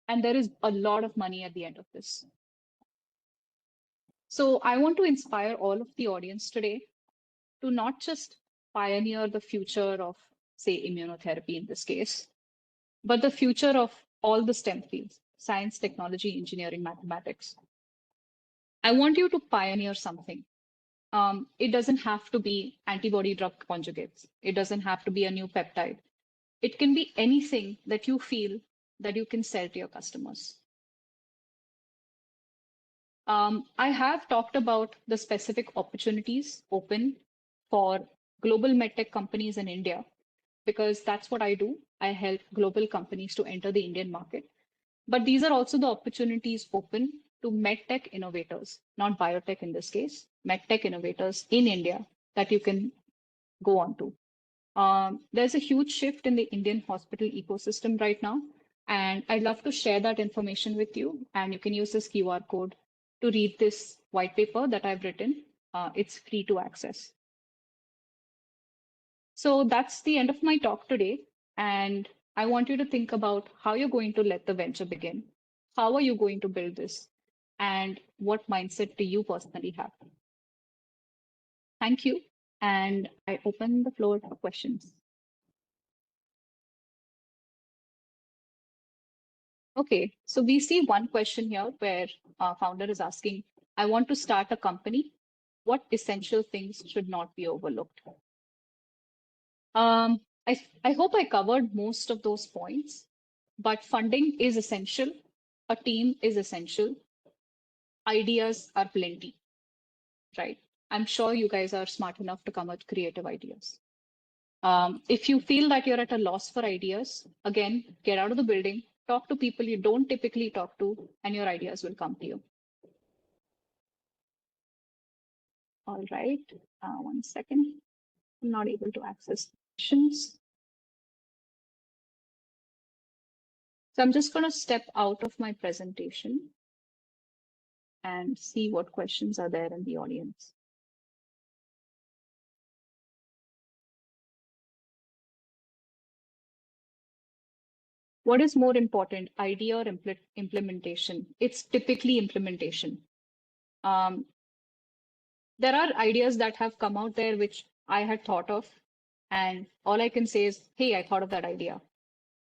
And there is a lot of money at the end of this. So I want to inspire all of the audience today to not just pioneer the future of, say, immunotherapy in this case, but the future of all the STEM fields, science, technology, engineering, mathematics. I want you to pioneer something. It doesn't have to be antibody drug conjugates. It doesn't have to be a new peptide. It can be anything that you feel that you can sell to your customers. I have talked about the specific opportunities open for global medtech companies in India, because that's what I do. I help global companies to enter the Indian market. But these are also the opportunities open to medtech innovators, not biotech in this case, medtech innovators in India that you can go on to. There's a huge shift in the Indian hospital ecosystem right now, and I'd love to share that information with you. And you can use this QR code to read this white paper that I've written. It's free to access. So that's the end of my talk today. And I want you to think about how you're going to let the venture begin. How are you going to build this? And what mindset do you personally have? Thank you. And I open the floor for questions. Okay, so we see one question here where our founder is asking, I want to start a company. What essential things should not be overlooked? I hope I covered most of those points, but funding is essential. A team is essential. Ideas are plenty, right? I'm sure you guys are smart enough to come up with creative ideas. If you feel that you're at a loss for ideas, again, get out of the building, talk to people you don't typically talk to, and your ideas will come to you. All right, 1 second. I'm not able to access questions. So I'm just going to step out of my presentation and see what questions are there in the audience. What is more important, idea or implementation? It's typically implementation. There are ideas that have come out there which I had thought of, and all I can say is, hey, I thought of that idea,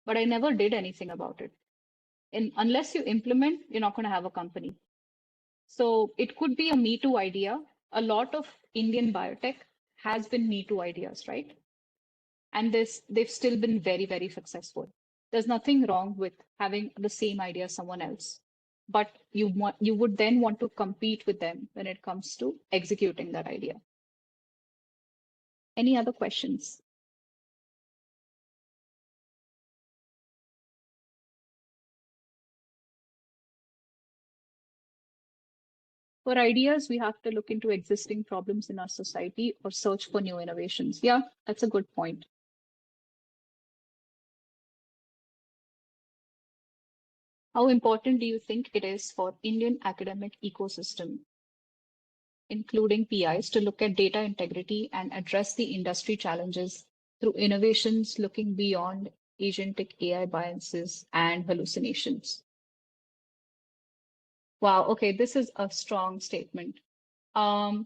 but I never did anything about it. And unless you implement, you're not going to have a company. So it could be a Me Too idea. A lot of Indian biotech has been Me Too ideas, right? And they've still been very, very successful. There's nothing wrong with having the same idea as someone else, but you would then want to compete with them when it comes to executing that idea. Any other questions? For ideas, we have to look into existing problems in our society or search for new innovations. Yeah, that's a good point. How important do you think it is for Indian academic ecosystem including PIs, to look at data integrity and address the industry challenges through innovations looking beyond agentic AI biases and hallucinations. Wow, okay, this is a strong statement. I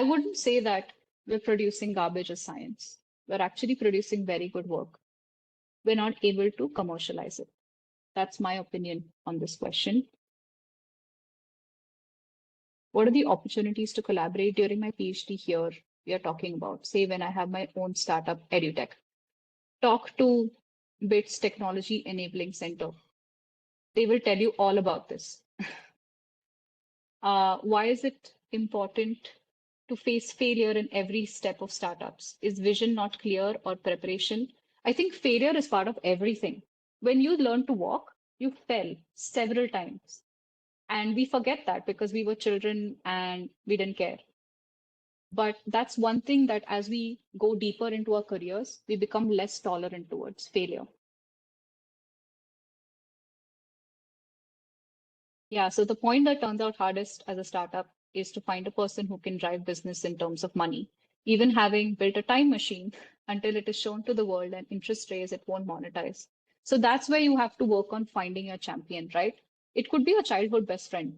wouldn't say that we're producing garbage as science. We're actually producing very good work. We're not able to commercialize it. That's my opinion on this question. What are the opportunities to collaborate during my PhD here? We are talking about, say, when I have my own startup, EduTech. Talk to BITS Technology Enabling Center. They will tell you all about this. Why is it important to face failure in every step of startups? Is vision not clear or preparation? I think failure is part of everything. When you learn to walk, you fell several times. And we forget that because we were children and we didn't care. But that's one thing that as we go deeper into our careers, we become less tolerant towards failure. Yeah, so the point that turns out hardest as a startup is to find a person who can drive business in terms of money. Even having built a time machine, until it is shown to the world and interest rates, it won't monetize. So that's where you have to work on finding your champion, right? It could be a childhood best friend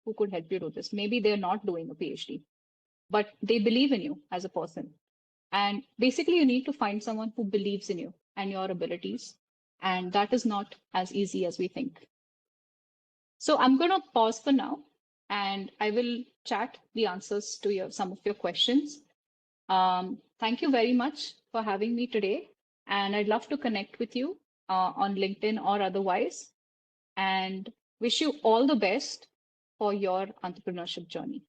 who could help you do this. Maybe they're not doing a PhD, but they believe in you as a person. And basically, you need to find someone who believes in you and your abilities. And that is not as easy as we think. So I'm going to pause for now and I will chat the answers to some of your questions. Thank you very much for having me today. And I'd love to connect with you on LinkedIn or otherwise. And wish you all the best for your entrepreneurship journey.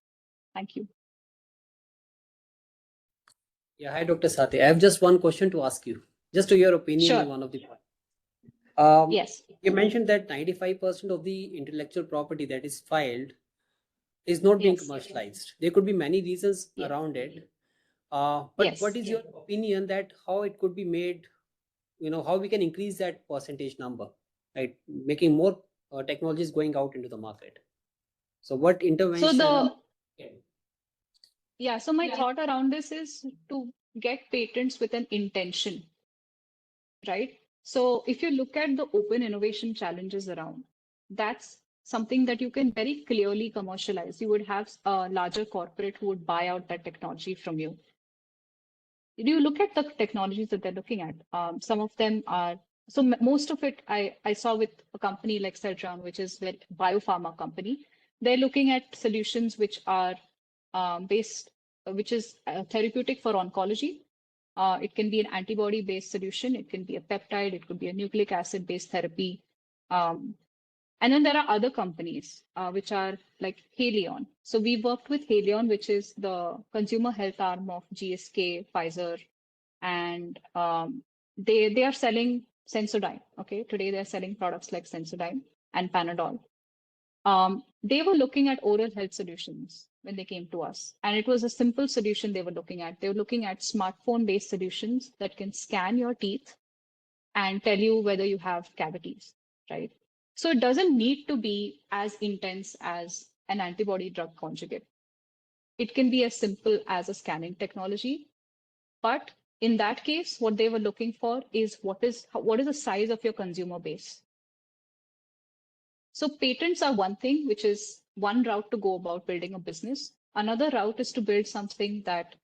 Thank you. Yeah, hi, Dr. Sathe. I have just one question to ask you, just to your opinion Sure. on one of the points. Yes. You mentioned that 95% of the intellectual property that is filed is not being Yes. commercialized. There could be many reasons Yes. around it. But Yes. what is your opinion that how it could be made, how we can increase that percentage number, right? Making more technologies going out into the market. So what So intervention? so my thought around this is to get patents with an intention, right? So if you look at the open innovation challenges around, that's something that you can very clearly commercialize. You would have a larger corporate who would buy out that technology from you. If you look at the technologies that they're looking at, some of them are, so most of it I saw with a company like Celltron, which is a biopharma company. They're looking at solutions which are which is therapeutic for oncology. It can be an antibody-based solution. It can be a peptide. It could be a nucleic acid-based therapy. And then there are other companies which are like Haleon. So we worked with Haleon, which is the consumer health arm of GSK, Pfizer, and they are selling Sensodyne. Okay, today they're selling products like Sensodyne and Panadol. They were looking at oral health solutions when they came to us. And it was a simple solution they were looking at. They were looking at smartphone-based solutions that can scan your teeth and tell you whether you have cavities, right? So it doesn't need to be as intense as an antibody drug conjugate. It can be as simple as a scanning technology. But in that case, what they were looking for is what is the size of your consumer base? So patents are one thing, which is one route to go about building a business. Another route is to build something that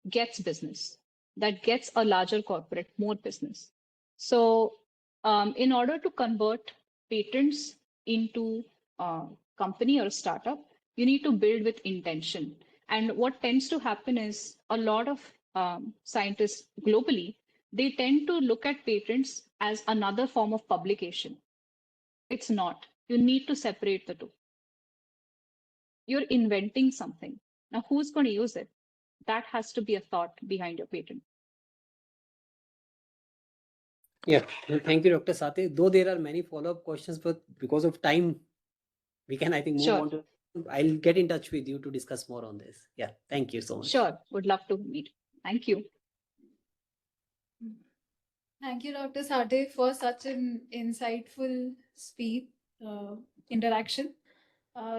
gets business, that gets a larger corporate more business. So in order to convert patents into a company or a startup, you need to build with intention. And what tends to happen is a lot of scientists globally, they tend to look at patents as another form of publication. It's not. You need to separate the two. You're inventing something. Now, who's going to use it? That has to be a thought behind your patent. Yeah, well, thank you, Dr. Sathe. Though there are many follow-up questions, but because of time, we can, I think, move on to. I'll get in touch with you to discuss more on this. Yeah, thank you so much. Sure, would love to meet. Thank you. Thank you, Dr. Sathe, for such an insightful speech interaction.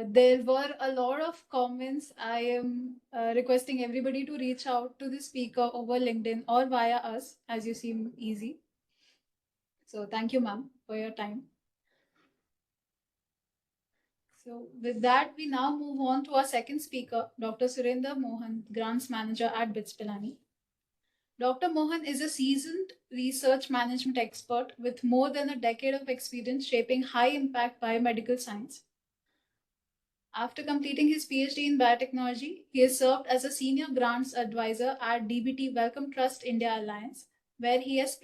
There were a lot of comments. I am requesting everybody to reach out to the speaker over LinkedIn or via us, as you seem easy. So thank you, ma'am, for your time. So with that, we now move on to our second speaker, Dr. Surendra Mohan, Grants Manager at BITS Pilani. Dr. Mohan is a seasoned research management expert with more than a decade of experience shaping high impact biomedical science. After completing his PhD in biotechnology, he has served as a senior grants advisor at DBT Wellcome Trust India Alliance, where he has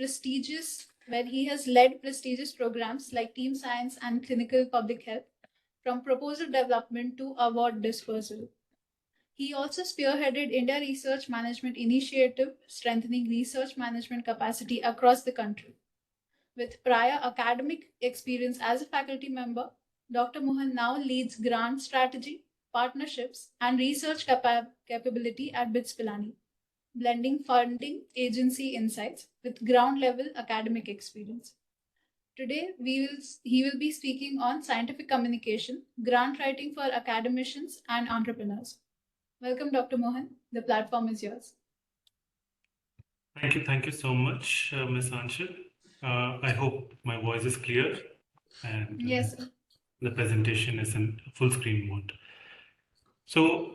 led prestigious programs like Team Science and Clinical Public Health, from proposal development to award dispersal. He also spearheaded India Research Management Initiative, strengthening research management capacity across the country. With prior academic experience as a faculty member, Dr. Mohan now leads grant strategy, partnerships, and research capability at BITS Pilani, blending funding agency insights with ground level academic experience. Today, he will be speaking on scientific communication, grant writing for academicians and entrepreneurs. Welcome, Dr. Mohan. The platform is yours. Thank you so much, Ms. Anshul. I hope my voice is clear and Yes. The presentation is in full screen mode. So,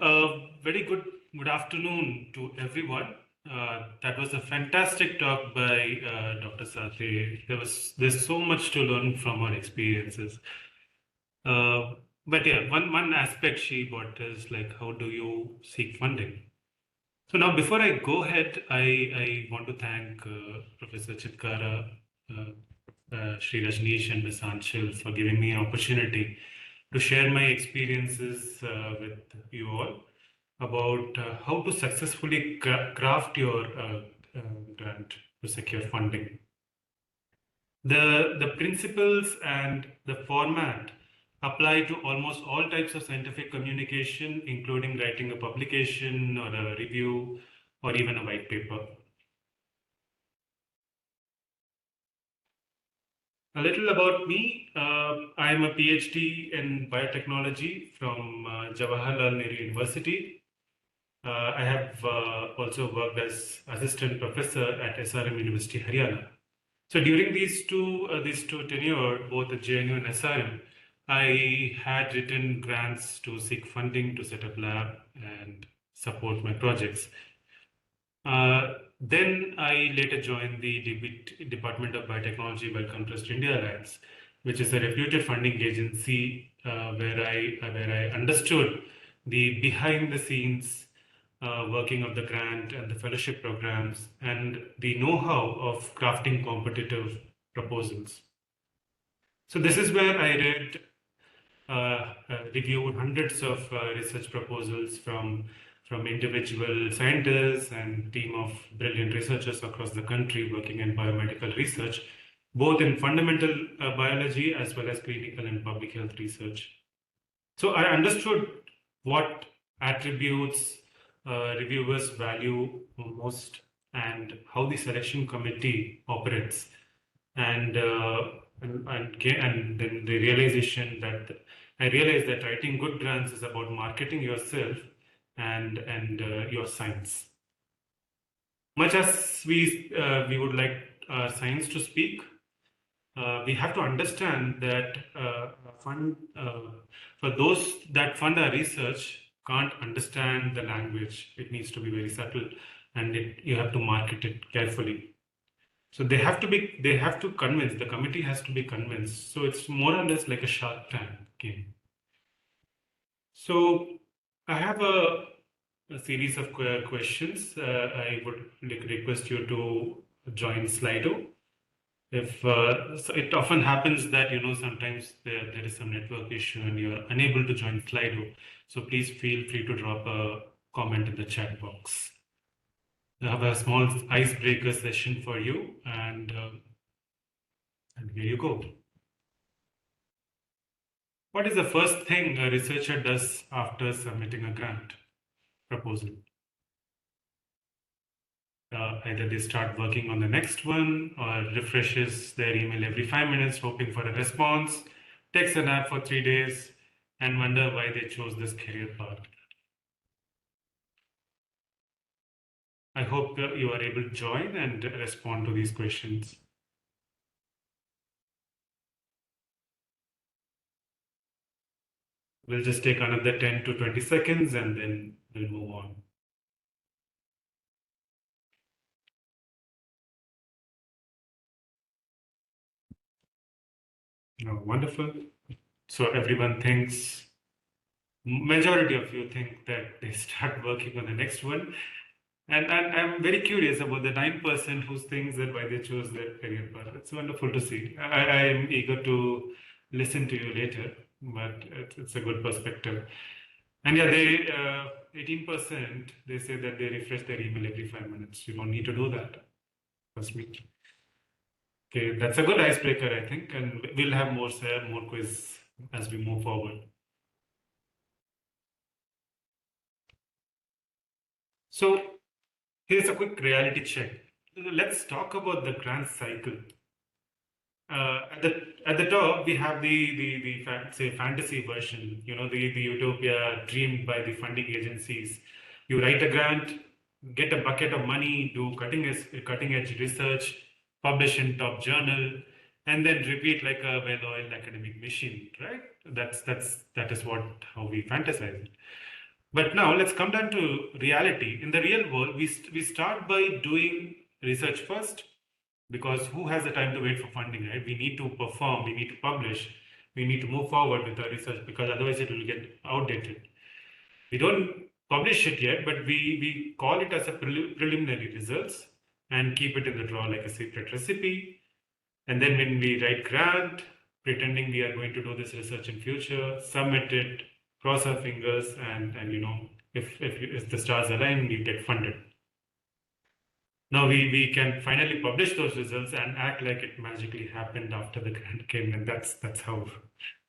very good afternoon to everyone. That was a fantastic talk by Dr. Sathe. There's so much to learn from our experiences. But yeah, one aspect she brought is like, how do you seek funding? So now, before I go ahead, I want to thank Professor Chitkara, Sri Rajneesh and Ms. Anshul for giving me an opportunity to share my experiences with you all about how to successfully craft your grant to secure funding. The principles and the format apply to almost all types of scientific communication, including writing a publication or a review or even a white paper. A little about me. I am a PhD in biotechnology from Jawaharlal Nehru University. I have also worked as assistant professor at SRM University, Haryana. So during these two tenure, both at JNU and SRM, I had written grants to seek funding to set up lab and support my projects. Then I later joined the Department of Biotechnology Wellcome Trust India Alliance, which is a reputed funding agency where I understood the behind the scenes working of the grant and the fellowship programs and the know-how of crafting competitive proposals. So this is where I reviewed hundreds of research proposals from individual scientists and team of brilliant researchers across the country working in biomedical research, both in fundamental biology as well as clinical and public health research. So I understood what attributes reviewers value most and how the selection committee operates, and then the realization that I realized that writing good grants is about marketing yourself and your science. Much as we would like our science to speak, we have to understand that for those that fund our research can't understand the language. It needs to be very subtle, and you have to market it carefully. So they have to convince, the committee has to be convinced. So it's more or less like a Shark Tank game. So I have a series of questions. I would request you to join Slido. If so it often happens that sometimes there is some network issue and you're unable to join Slido, so please feel free to drop a comment in the chat box. I have a small icebreaker session for you, and here you go. What is the first thing a researcher does after submitting a grant proposal? Either they start working on the next one or refreshes their email every 5 minutes, hoping for a response, takes a nap for 3 days, and wonder why they chose this career path. I hope that you are able to join and respond to these questions. We'll just take another 10 to 20 seconds and then we'll move on. Oh, wonderful. So everyone thinks, majority of you think that they start working on the next one. And I'm very curious about the 9% who thinks that why they chose that career path. It's wonderful to see. I am eager to listen to you later, but it's a good perspective. And yeah, they 18%, they say that they refresh their email every 5 minutes. You don't need to do that. Trust me. Okay, that's a good icebreaker, I think, and we'll have more quiz as we move forward. So here's a quick reality check. Let's talk about the grand cycle. At the top, we have the say fantasy version. You know, the utopia dreamed by the funding agencies. You write a grant, get a bucket of money, do cutting edge research, publish in top journal, and then repeat like a well-oiled academic machine. Right? That is what how we fantasize it. But now let's come down to reality. In the real world, we start by doing research first, because who has the time to wait for funding, right? We need to perform, we need to publish, we need to move forward with our research, because otherwise it will get outdated. We don't publish it yet, but we call it as a preliminary results and keep it in the drawer like a secret recipe. And then when we write grant, pretending we are going to do this research in future, submit it, cross our fingers, and you know, if the stars align, we get funded. Now we can finally publish those results and act like it magically happened after the grant came, and that's how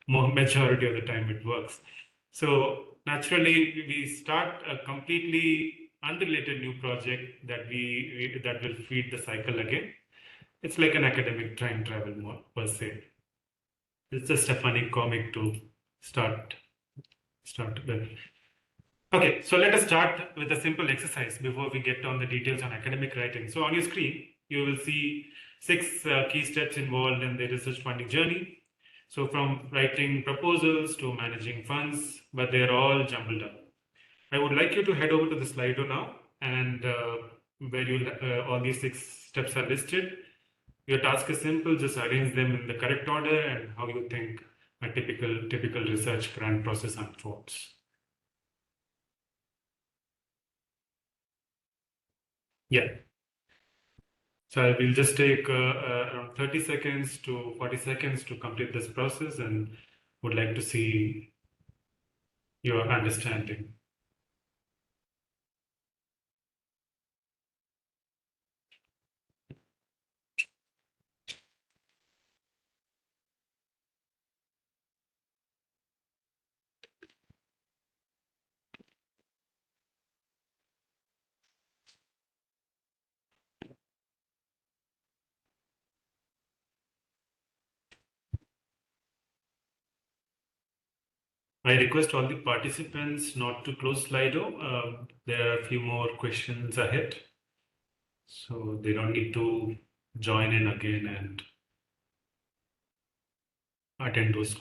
majority of the time it works. So naturally, we start a completely unrelated new project that will feed the cycle again. It's like an academic time travel more per se. It's just a funny comic to start with. Okay, so let us start with a simple exercise before we get on the details on academic writing. So on your screen, you will see 6 key steps involved in the research funding journey. So from writing proposals to managing funds, but they're all jumbled up. I would like you to head over to the Slido now, and where you all these 6 steps are listed. Your task is simple, just arrange them in the correct order and how you think a typical research grant process unfolds. Yeah. So I will just take around 30 seconds to 40 seconds to complete this process, and would like to see your understanding. I request all the participants not to close Slido. There are a few more questions ahead, so they don't need to join in again and attend those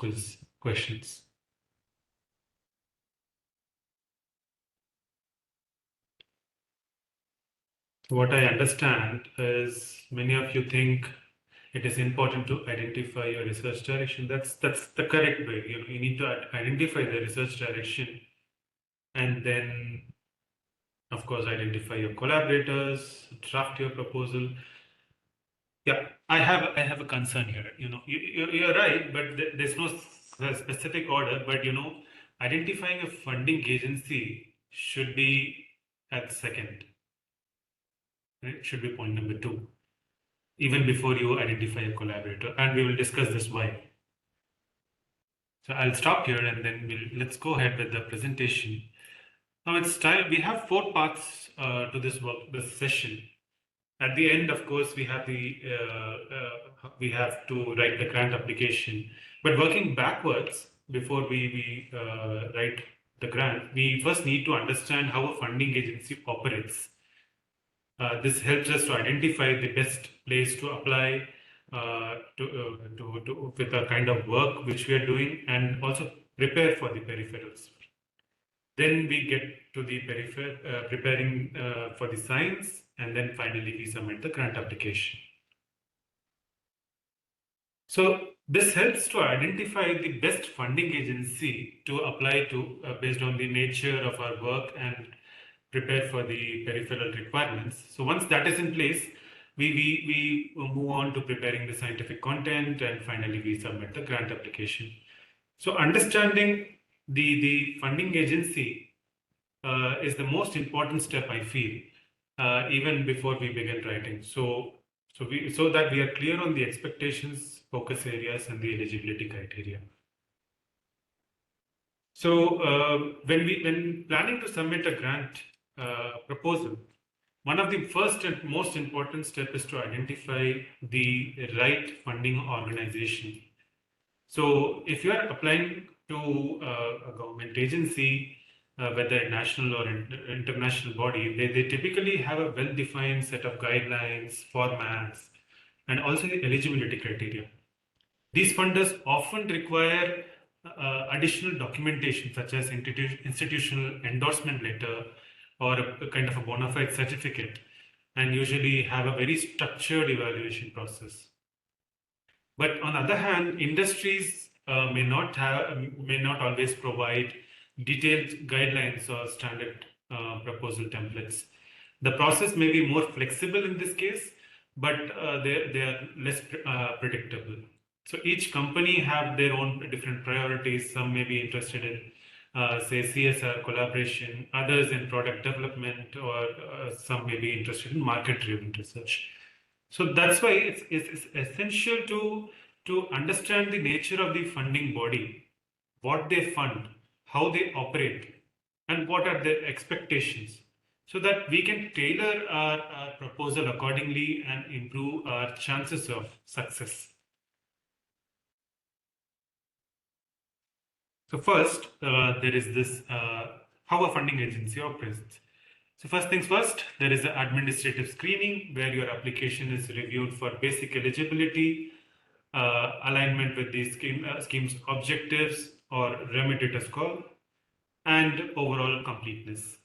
questions. What I understand is many of you think it is important to identify your research direction. That's the correct way. You need to identify the research direction, and then, of course, identify your collaborators, draft your proposal. Yeah, I have a concern here. You know, you're right, but there's no specific order. But you know, identifying a funding agency should be at second. Right? Should be point number 2, even before you identify a collaborator, and we will discuss this why. So I'll stop here, and then let's go ahead with the presentation. Now it's time. We have 4 parts to this session. At the end, of course, we have we have to write the grant application. But working backwards, before we write the grant, we first need to understand how a funding agency operates. This helps us to identify the best place to apply with the kind of work which we are doing, and also prepare for the peripherals. Then we get to the preparing for the science, and then finally we submit the grant application. So this helps to identify the best funding agency to apply to based on the nature of our work and prepare for the peripheral requirements. So once that is in place, we move on to preparing the scientific content, and finally we submit the grant application. So understanding the funding agency is the most important step, I feel, even before we begin writing. So that we are clear on the expectations, focus areas, and the eligibility criteria. So when planning to submit a grant proposal, one of the first and most important steps is to identify the right funding organization. So if you are applying to a government agency, whether a national or international body, they typically have a well-defined set of guidelines, formats, and also the eligibility criteria. These funders often require additional documentation such as institutional endorsement letter or a kind of a bona fide certificate, and usually have a very structured evaluation process. But on the other hand, industries may not always provide detailed guidelines or standard proposal templates. The process may be more flexible in this case, but they are less predictable. So each company have their own different priorities. Some may be interested in, say, CSR collaboration, others in product development, or some may be interested in market-driven research. So that's why it's essential to understand the nature of the funding body, what they fund, how they operate, and what are their expectations, so that we can tailor our proposal accordingly and improve our chances of success. So first, there is this how a funding agency operates. So first things first, there is an administrative screening where your application is reviewed for basic eligibility, alignment with the scheme's objectives or remitted score, and overall completeness.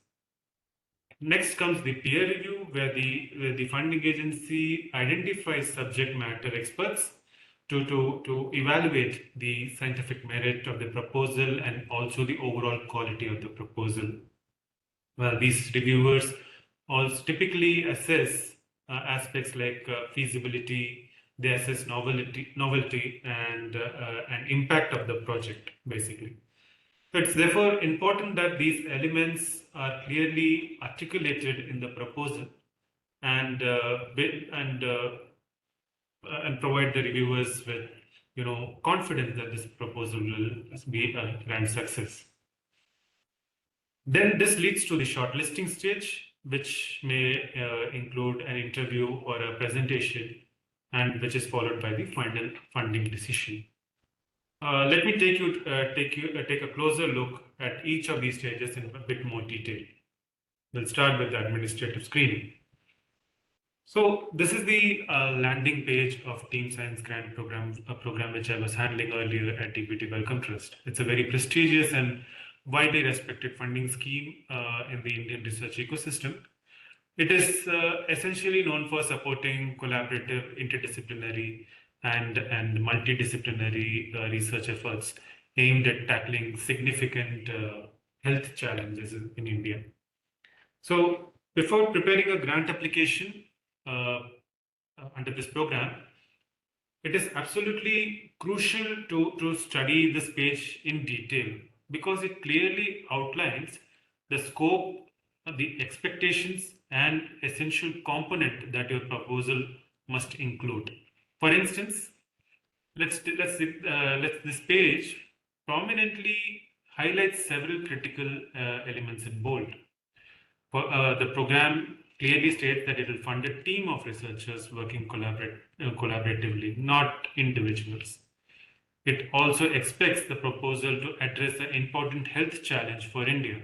Next comes the peer review, where the funding agency identifies subject matter experts to evaluate the scientific merit of the proposal and also the overall quality of the proposal. Well, these reviewers also typically assess aspects like feasibility. They assess novelty and impact of the project, basically. So it's therefore important that these elements are clearly articulated in the proposal and provide the reviewers with confidence that this proposal will be a grand success. Then this leads to the shortlisting stage, which may include an interview or a presentation, and which is followed by the final funding decision. Let me take a closer look at each of these stages in a bit more detail. We'll start with the administrative screening. So this is the landing page of Team Science Grant Program, a program which I was handling earlier at Equity Wellcome Trust. It's a very prestigious and widely respected funding scheme in the Indian research ecosystem. It is essentially known for supporting collaborative, interdisciplinary, and multidisciplinary research efforts aimed at tackling significant health challenges in India. So before preparing a grant application under this program, it is absolutely crucial to study this page in detail, because it clearly outlines the scope, the expectations, and essential component that your proposal must include. For instance, let's this page prominently highlights several critical elements in bold. The program clearly states that it will fund a team of researchers working collaboratively, not individuals. It also expects the proposal to address an important health challenge for India.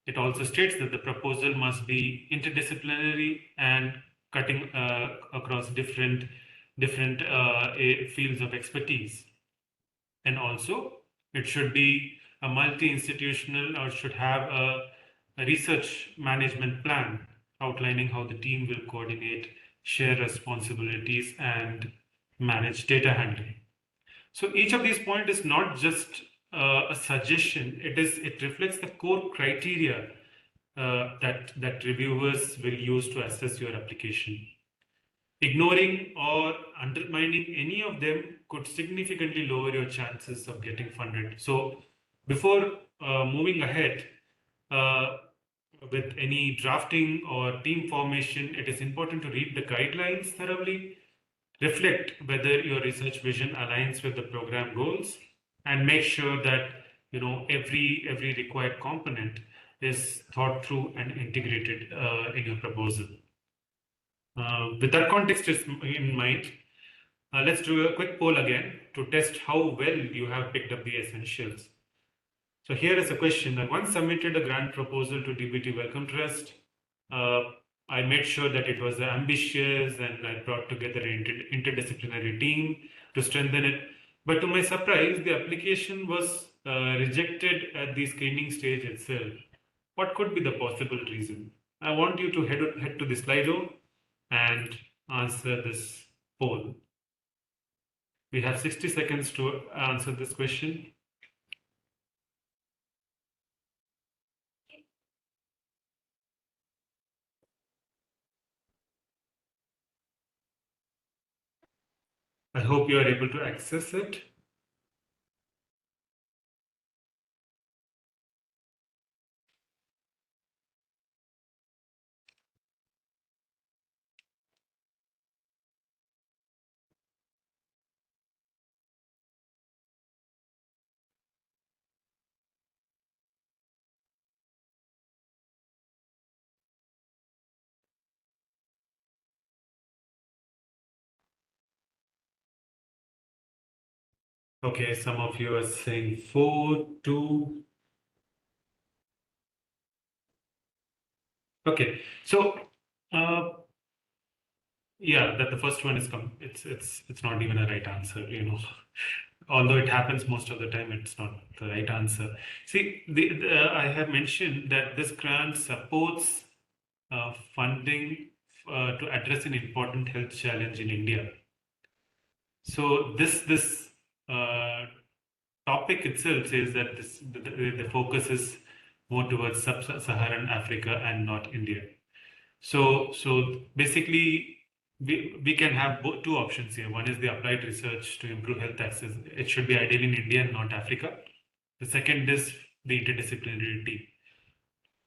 It also states that the proposal must be interdisciplinary and cutting across different fields of expertise. And also, it should be a multi-institutional or should have a research management plan outlining how the team will coordinate, share responsibilities, and manage data handling. So each of these points is not just a suggestion; it reflects the core criteria that reviewers will use to assess your application. Ignoring or undermining any of them could significantly lower your chances of getting funded. So, before moving ahead uh, with any drafting or team formation, it is important to read the guidelines thoroughly, reflect whether your research vision aligns with the program goals, and make sure that every required component is thought through and integrated in your proposal. With that context in mind, let's do a quick poll again to test how well you have picked up the essentials. So here is a question. I once submitted a grant proposal to DBT Welcome Trust. I made sure that it was ambitious and I brought together an interdisciplinary team to strengthen it. But to my surprise, the application was rejected at the screening stage itself. What could be the possible reason? I want you to head to the Slido and answer this poll. We have 60 seconds to answer this question. I hope you are able to access it. Okay, some of you are saying 4, 2. Okay, so yeah, that the first one is it's not even a right answer, Although it happens most of the time, it's not the right answer. See, I have mentioned that this grant supports funding to address an important health challenge in India. So this topic itself says that the focus is more towards sub-Saharan Africa and not India. So basically, we can have two options here. One is the applied research to improve health access. It should be ideally in India and not Africa. The second is the interdisciplinary team.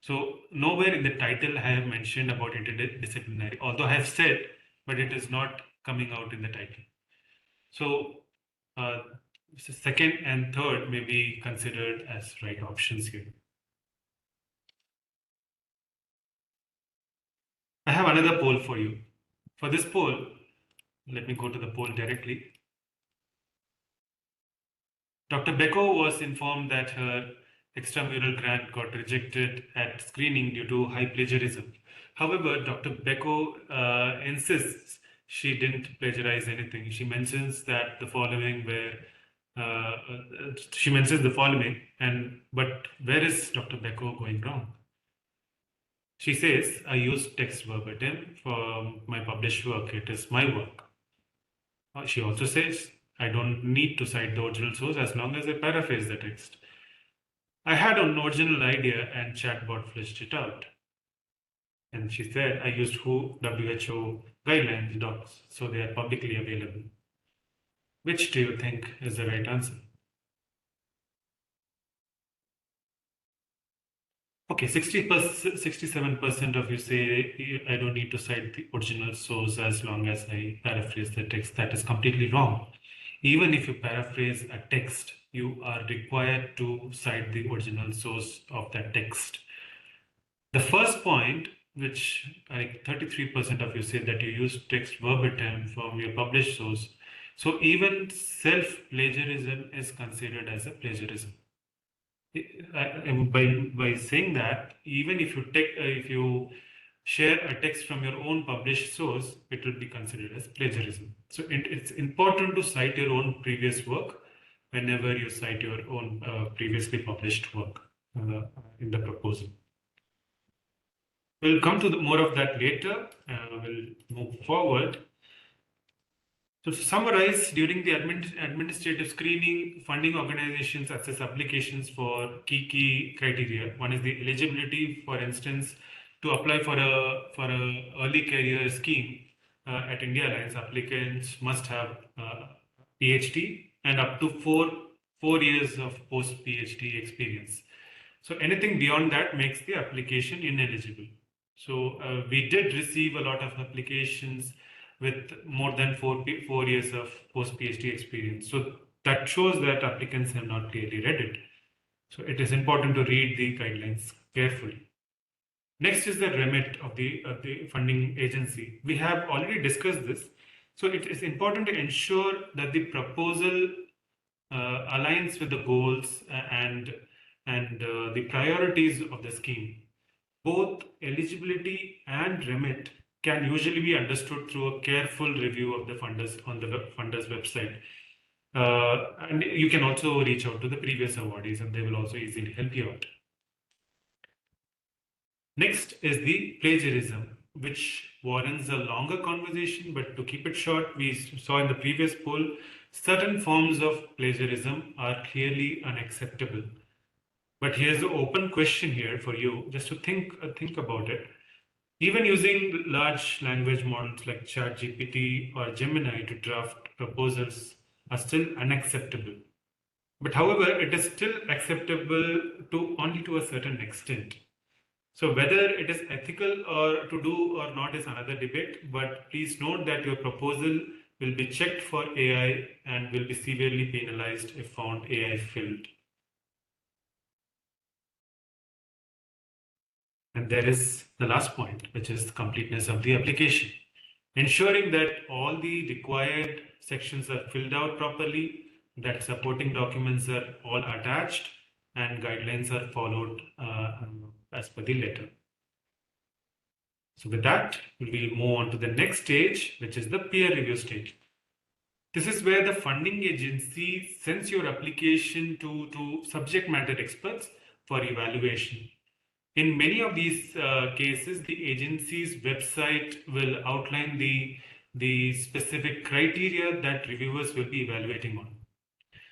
So nowhere in the title I have mentioned about interdisciplinary, although I have said, but it is not coming out in the title. So second and third may be considered as right options here. I have another poll for you. For this poll, let me go to the poll directly. Dr. Beko was informed that her extramural grant got rejected at screening due to high plagiarism. However, Dr. Beko insists she didn't plagiarize anything. She mentions that the following but where is Dr. Beko going wrong? She says, I used text verbatim for my published work. It is my work. She also says, I don't need to cite the original source as long as I paraphrase the text. I had an original idea and chatbot fleshed it out. And she said, I used WHO guidelines docs, so they are publicly available. Which do you think is the right answer? Okay, 67% of you say I don't need to cite the original source as long as I paraphrase the text. That is completely wrong. Even if you paraphrase a text, you are required to cite the original source of that text. The first point, which 33% of you say that you use text verbatim from your published source. So even self-plagiarism is considered as a plagiarism. By saying that, even if you share a text from your own published source, it will be considered as plagiarism. So it's important to cite your own previous work whenever you cite your own previously published work in the proposal. We'll come to more of that later. We'll move forward. So to summarize, during the administrative screening, funding organizations assess applications for key criteria. One is the eligibility, for instance, to apply for a early career scheme at India Alliance. Applicants must have PhD and up to four years of post PhD experience. So anything beyond that makes the application ineligible. So we did receive a lot of applications with more than four years of post PhD experience. So that shows that applicants have not clearly read it. So it is important to read the guidelines carefully. Next is the remit of the funding agency. We have already discussed this. So it is important to ensure that the proposal aligns with the goals and the priorities of the scheme. Both eligibility and remit can usually be understood through a careful review of the funders on the funders website. And you can also reach out to the previous awardees and they will also easily help you out. Next is the plagiarism, which warrants a longer conversation, but to keep it short, we saw in the previous poll, certain forms of plagiarism are clearly unacceptable. But here's the open question here for you, just to think about it. Even using large language models like ChatGPT or Gemini to draft proposals are still unacceptable. But however, it is still acceptable only to a certain extent. So whether it is ethical or to do or not is another debate, but please note that your proposal will be checked for AI and will be severely penalized if found AI filled. And there is the last point, which is the completeness of the application. Ensuring that all the required sections are filled out properly, that supporting documents are all attached, and guidelines are followed as per the letter. So with that, we'll move on to the next stage, which is the peer review stage. This is where the funding agency sends your application to subject matter experts for evaluation. In many of these cases, the agency's website will outline the specific criteria that reviewers will be evaluating on.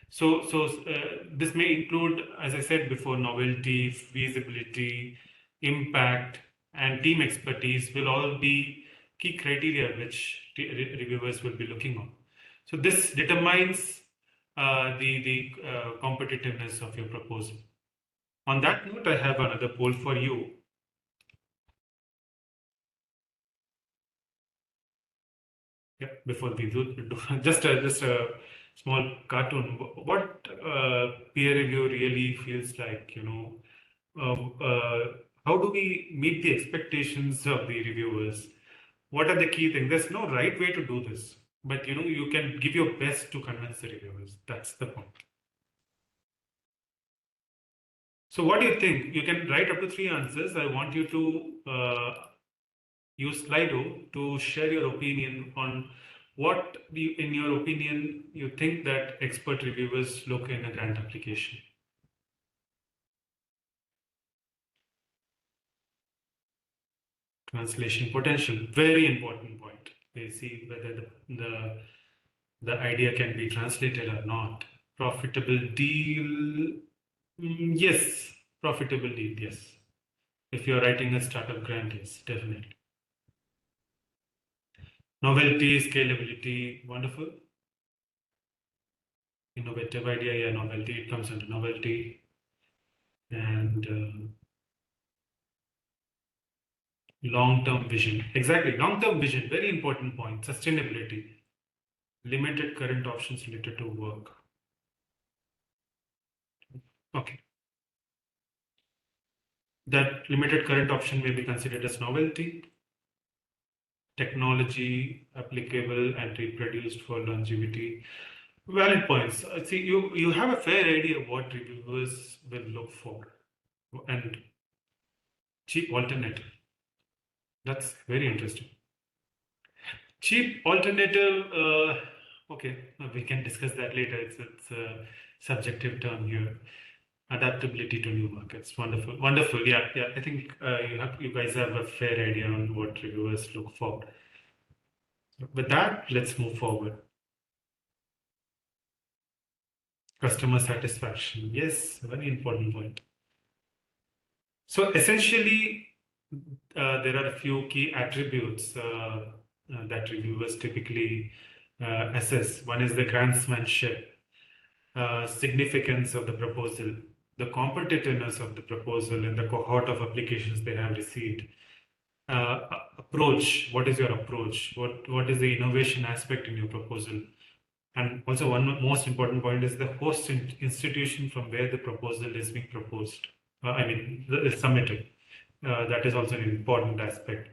So this may include, as I said before, novelty, feasibility, impact, and team expertise will all be key criteria which reviewers will be looking on. So this determines the competitiveness of your proposal. On that note, I have another poll for you. Yeah, before we do just a small cartoon. What peer review really feels like, how do we meet the expectations of the reviewers? What are the key things? There's no right way to do this, but you can give your best to convince the reviewers. That's the point. So what do you think? You can write up to 3 answers. I want you to use Slido to share your opinion on what, in your opinion, you think that expert reviewers look in a grant application. Translation potential, very important point. They see whether the idea can be translated or not. Profitable deal, yes. Profitable deal, yes. If you're writing a startup grant, yes, definitely. Novelty, scalability, wonderful. Innovative idea, yeah, novelty, it comes under novelty. And long-term vision, exactly, long-term vision, very important point. Sustainability, limited current options related to work. Okay. That limited current option may be considered as novelty. technology applicable and reproduced for longevity. Valid points. See, you have a fair idea of what reviewers will look for, and cheap alternative. That's very interesting. Cheap alternative. Okay, we can discuss that later. It's a subjective term here. Adaptability to new markets. Wonderful, wonderful. Yeah, yeah. I think you guys have a fair idea on what reviewers look for. With that, let's move forward. Customer satisfaction. Yes, very important point. So essentially, there are a few key attributes that reviewers typically assess. One is the grantsmanship, significance of the proposal, the competitiveness of the proposal, and the cohort of applications they have received. Approach. What is your approach? What is the innovation aspect in your proposal? And also, one most important point is the host institution from where the proposal is being proposed. Submitted. That is also an important aspect.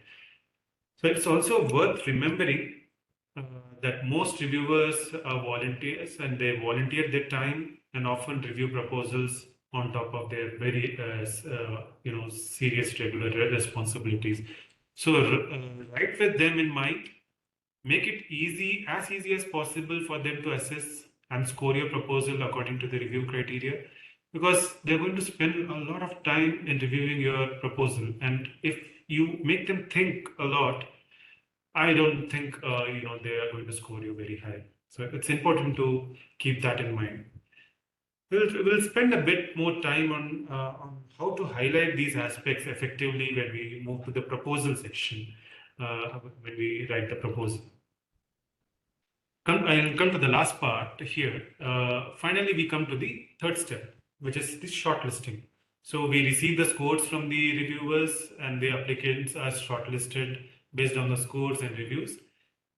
So it's also worth remembering that most reviewers are volunteers, and they volunteer their time and often review proposals on top of their very serious regular responsibilities. So write with them in mind. Make it as easy as possible for them to assess and score your proposal according to the review criteria, because they're going to spend a lot of time in reviewing your proposal. And if you make them think a lot, I don't think they are going to score you very high. So it's important to keep that in mind. We'll spend a bit more time on how to highlight these aspects effectively when we move to the proposal section, when we write the proposal. I'll come to the last part here. Finally, we come to the third step, which is the shortlisting. So we receive the scores from the reviewers, and the applicants are shortlisted based on the scores and reviews.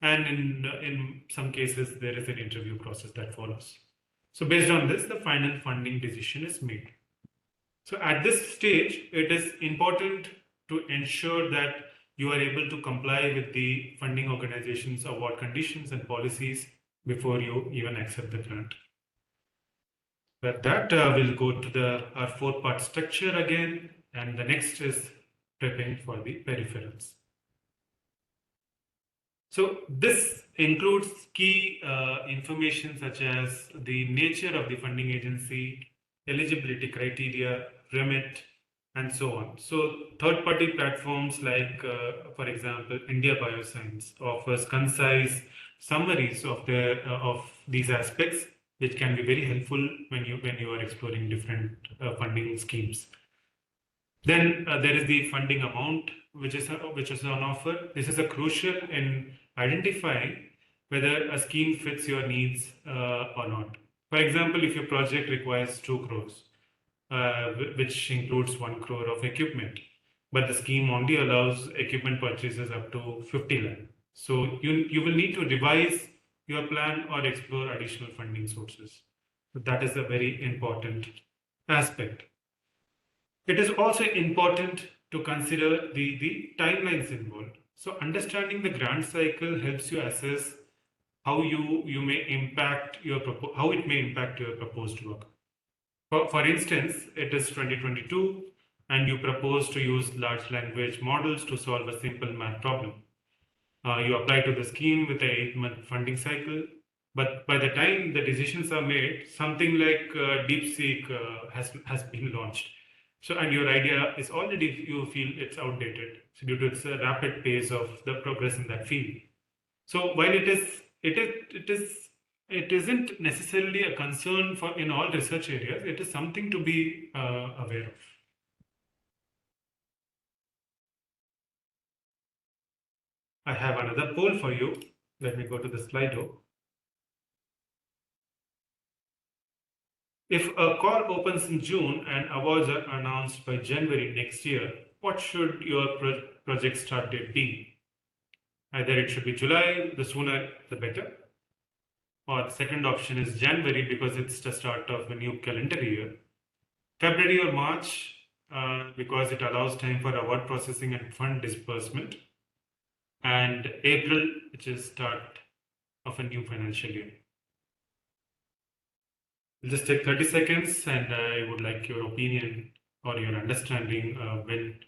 And in some cases, there is an interview process that follows. So based on this, the final funding decision is made. So at this stage, it is important to ensure that you are able to comply with the funding organization's award conditions and policies before you even accept the grant. With that, we'll go to our 4-part structure again, and the next is prepping for the peripherals. So this includes key information such as the nature of the funding agency, eligibility criteria, remit, and so on. So third-party platforms like, for example, India Bioscience offers concise summaries of these aspects, which can be very helpful when you are exploring different funding schemes. Then there is the funding amount, which is on offer. This is crucial in identifying whether a scheme fits your needs or not. For example, if your project requires 2 crores, which includes 1 crore of equipment, but the scheme only allows equipment purchases up to 50 lakh. So you will need to revise your plan or explore additional funding sources. So that is a very important aspect. It is also important to consider the timelines involved. So understanding the grant cycle helps you assess how it may impact your proposed work. For instance, it is 2022 and you propose to use large language models to solve a simple math problem. You apply to the scheme with an 8-month funding cycle, but by the time the decisions are made, something like DeepSeek has been launched. So, and your idea is already, you feel it's outdated, so due to its rapid pace of the progress in that field. So while it isn't necessarily a concern in all research areas, it is something to be aware of. I have another poll for you. Let me go to the Slido. If a call opens in June and awards are announced by January next year, what should your project start date be? Either it should be July, the sooner the better, or the second option is January because it's the start of a new calendar year, February or March because it allows time for award processing and fund disbursement, and April, which is start of a new financial year. We'll just take 30 seconds, and I would like your opinion or your understanding when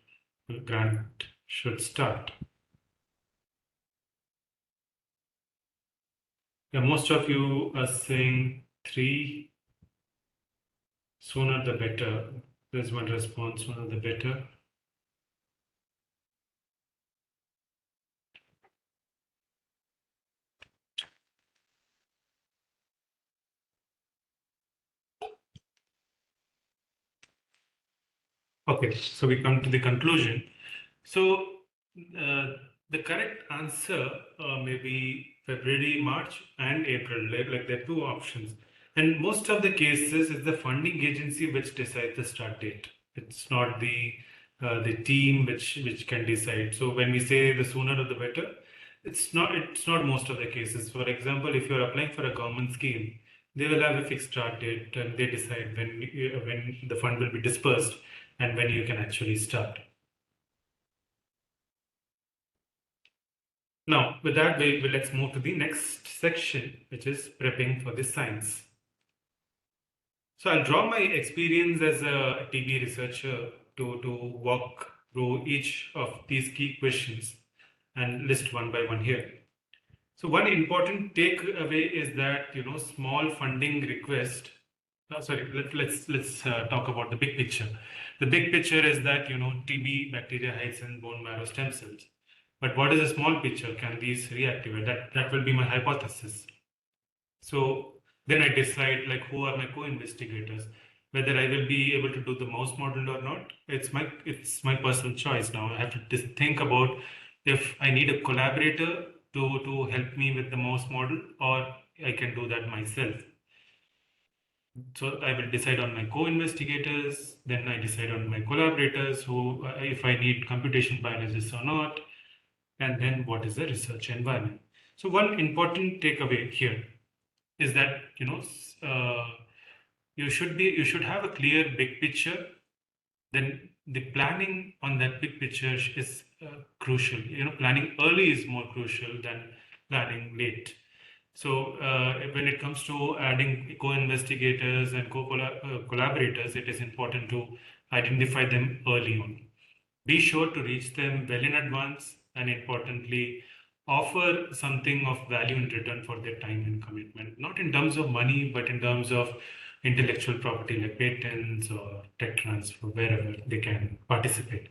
the grant should start. Yeah, most of you are saying 3, sooner the better. There's one response, sooner the better. Okay, so we come to the conclusion. So the correct answer may be February, March, and April. Like there are two options. And most of the cases, it's the funding agency which decides the start date. It's not the team which can decide. So when we say the sooner the better, it's not most of the cases. For example, if you're applying for a government scheme, they will have a fixed start date and they decide when the fund will be dispersed and when you can actually start. Now, with that, let's move to the next section, which is prepping for the science. So I'll draw my experience as a TB researcher to walk through each of these key questions and list one by one here. So one important takeaway is that small funding request. Let's talk about the big picture. The big picture is that TB bacteria hides in bone marrow stem cells. But what is a small picture? Can these reactivate? That will be my hypothesis. So then I decide like who are my co-investigators, whether I will be able to do the mouse model or not. It's my personal choice now. I have to think about if I need a collaborator to help me with the mouse model, or I can do that myself. So I will decide on my co-investigators, then I decide on my collaborators, who if I need computation biologists or not, and then what is the research environment. So one important takeaway here is that you should have a clear big picture. Then the planning on that big picture is crucial. Planning early is more crucial than planning late. So when it comes to adding co-investigators and collaborators, it is important to identify them early on. Be sure to reach them well in advance, and importantly, offer something of value in return for their time and commitment, not in terms of money, but in terms of intellectual property like patents or tech transfer, wherever they can participate.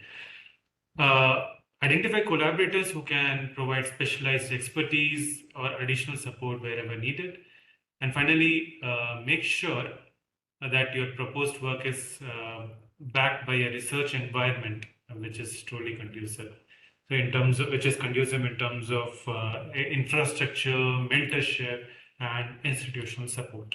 Identify collaborators who can provide specialized expertise or additional support wherever needed. And finally, make sure that your proposed work is backed by a research environment which is truly conducive. So which is conducive in terms of infrastructure, mentorship, and institutional support.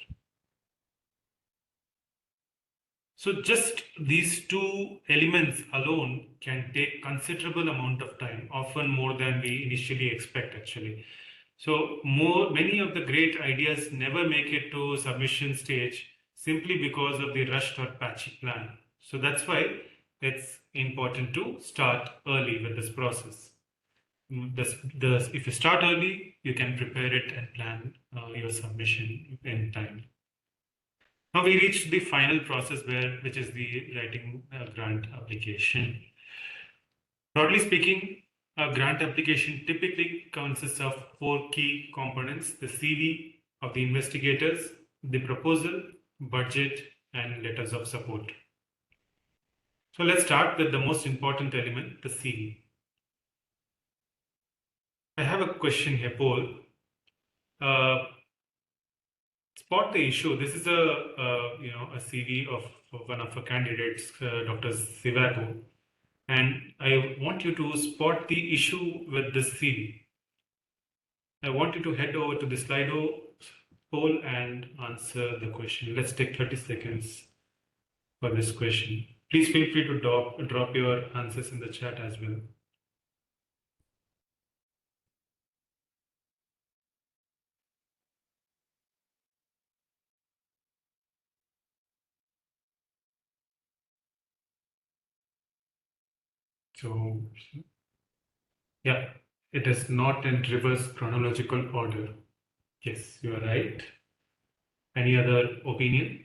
So just these two elements alone can take considerable amount of time, often more than we initially expect actually. So many of the great ideas never make it to submission stage simply because of the rushed or patchy plan. So that's why it's important to start early with this process. If you start early, you can prepare it and plan your submission in time. Now we reach the final process which is the writing grant application. Broadly speaking, a grant application typically consists of 4 key components: the CV of the investigators, the proposal, budget, and letters of support. So let's start with the most important element, the CV. I have a question here, Paul. Spot the issue. This is a CV of one of our candidates, Dr. Sivago, and I want you to spot the issue with this CV. I want you to head over to the Slido poll and answer the question. Let's take 30 seconds for this question. Please feel free to drop your answers in the chat as well. So, yeah. It is not in reverse chronological order. Yes, you are right. Any other opinion?